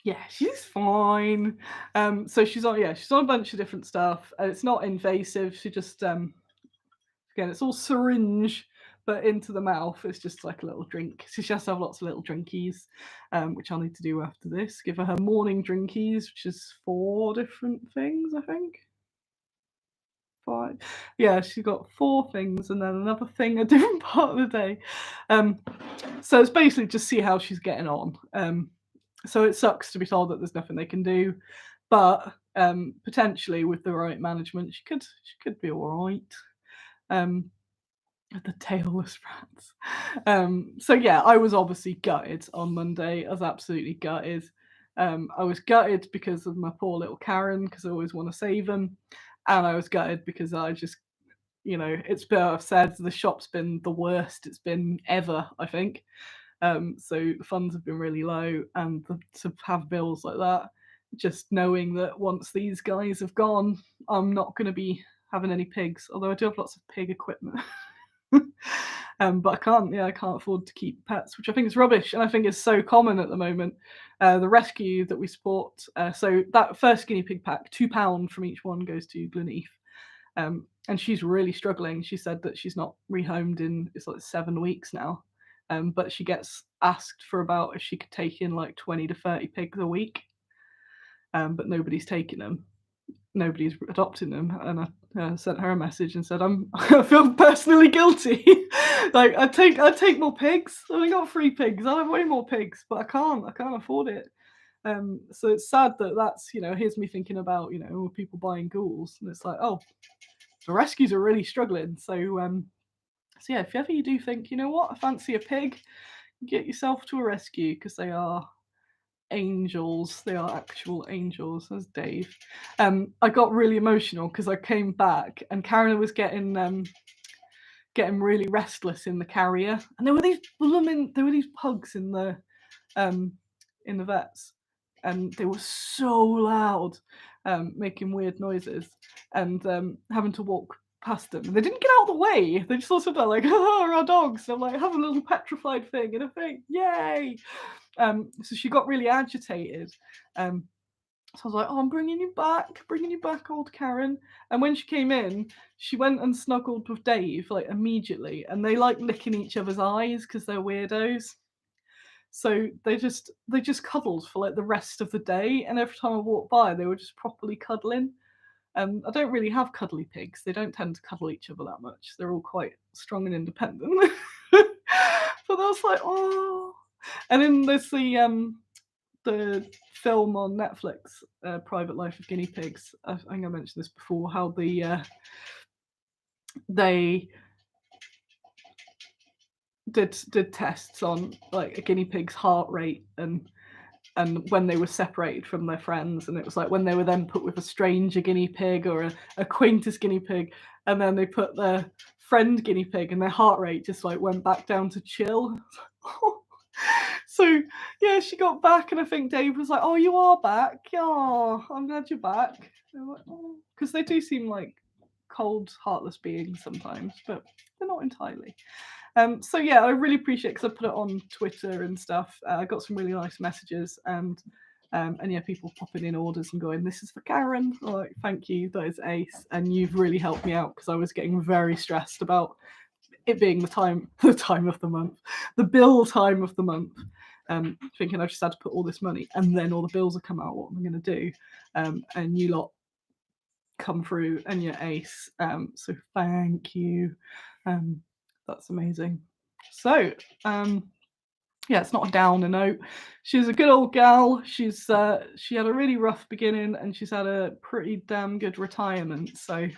Yeah, she's fine. So she's on a bunch of different stuff. It's not invasive. She just again, it's all syringe, but into the mouth. It's just like a little drink. So she has to have lots of little drinkies, which I'll need to do after this. Give her morning drinkies, which is 4 different things, I think. 5. Yeah, she's got 4 things and then another thing a different part of the day. So it's basically just see how she's getting on. So it sucks to be told that there's nothing they can do, but potentially with the right management, she could be all right. Um, the tailless rats. So yeah, I was obviously gutted on Monday. I was absolutely gutted. I was gutted because of my poor little Karen, because I always want to save him, and I was gutted because I just, it's been I've said the shop's been the worst it's been ever. I think. So the funds have been really low, and to have bills like that, just knowing that once these guys have gone, I'm not going to be having any pigs. Although I do have lots of pig equipment. But I can't afford to keep pets, which I think is rubbish, and I think is so common at the moment. The rescue that we support, so that first guinea pig pack, £2 from each one goes to Gleneath, and she's really struggling. She said that she's not rehomed in it's like 7 weeks now, but she gets asked for about if she could take in like 20 to 30 pigs a week, but nobody's taking them, nobody's adopting them, and I sent her a message and said I feel personally guilty. Like I'd take more pigs. I only got 3 pigs. I have way more pigs, but I can't afford it. So it's sad that that's here's me thinking about people buying ghouls, and it's like, oh, the rescues are really struggling. So yeah, if ever you do think, you know what, I fancy a pig, get yourself to a rescue because they are angels. They are actual angels. As Dave. I got really emotional because I came back and Karen was getting really restless in the carrier, and there were these pugs in the vets, and they were so loud, making weird noises, and having to walk past them. And they didn't get out of the way. They just sort of like, oh, our dogs. So I'm like, have a little petrified thing and a thing. Yay! So she got really agitated. So I was like, oh, I'm bringing you back, old Karen. And when she came in, she went and snuggled with Dave like immediately, and they like licking each other's eyes because they're weirdos. So they just cuddled for like the rest of the day, and every time I walked by, they were just properly cuddling. I don't really have cuddly pigs. They don't tend to cuddle each other that much. They're all quite strong and independent. But I was like, oh. And then there's the film on Netflix, Private Life of Guinea Pigs. I think I mentioned this before. How they did tests on like a guinea pig's heart rate and when they were separated from their friends, and it was like when they were then put with a stranger guinea pig or a acquaintance guinea pig, and then they put their friend guinea pig and their heart rate just like went back down to chill. So yeah, she got back, and I think Dave was like, "Oh, you are back. Oh, I'm glad you're back." Because they do seem like cold, heartless beings sometimes, but they're not entirely. So yeah, I really appreciate, because I put it on Twitter and stuff. I got some really nice messages, and yeah, people popping in orders and going, "This is for Karen." I'm like, thank you, that is ace, and you've really helped me out because I was getting very stressed about it being the time of the month, the bill time of the month. Thinking I just had to put all this money, and then all the bills will come out. What am I going to do? And you lot come through, and you're ace. So thank you. That's amazing. So yeah, it's not a downer note. She's a good old gal. She had a really rough beginning, and she's had a pretty damn good retirement. So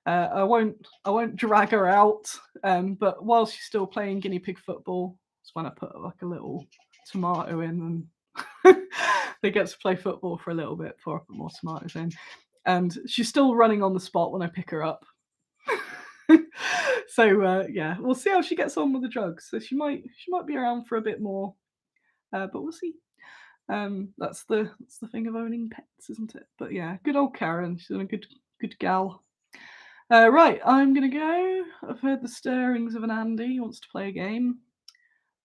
I won't drag her out. But while she's still playing guinea pig football, it's when I put like a little tomato in, and they get to play football for a little bit before I put more tomatoes in. And she's still running on the spot when I pick her up. So yeah, we'll see how she gets on with the drugs. So she might be around for a bit more, but we'll see. That's the thing of owning pets, isn't it? But yeah, good old Karen. She's a good gal. Right, I'm gonna go. I've heard the stirrings of an Andy. He wants to play a game.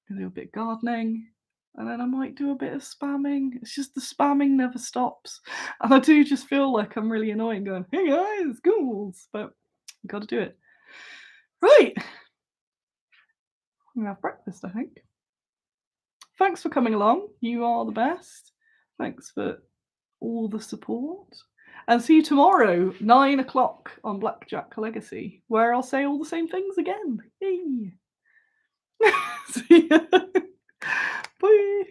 I'm gonna do a bit of gardening, and then I might do a bit of spamming. It's just the spamming never stops, and I do just feel like I'm really annoying, going, "Hey guys, ghouls," but I've got to do it. Right, I'm gonna have breakfast, I think. Thanks for coming along. You are the best. Thanks for all the support. And see you tomorrow, 9 o'clock on Blackjack Legacy, where I'll say all the same things again. Yay. See ya. Bye.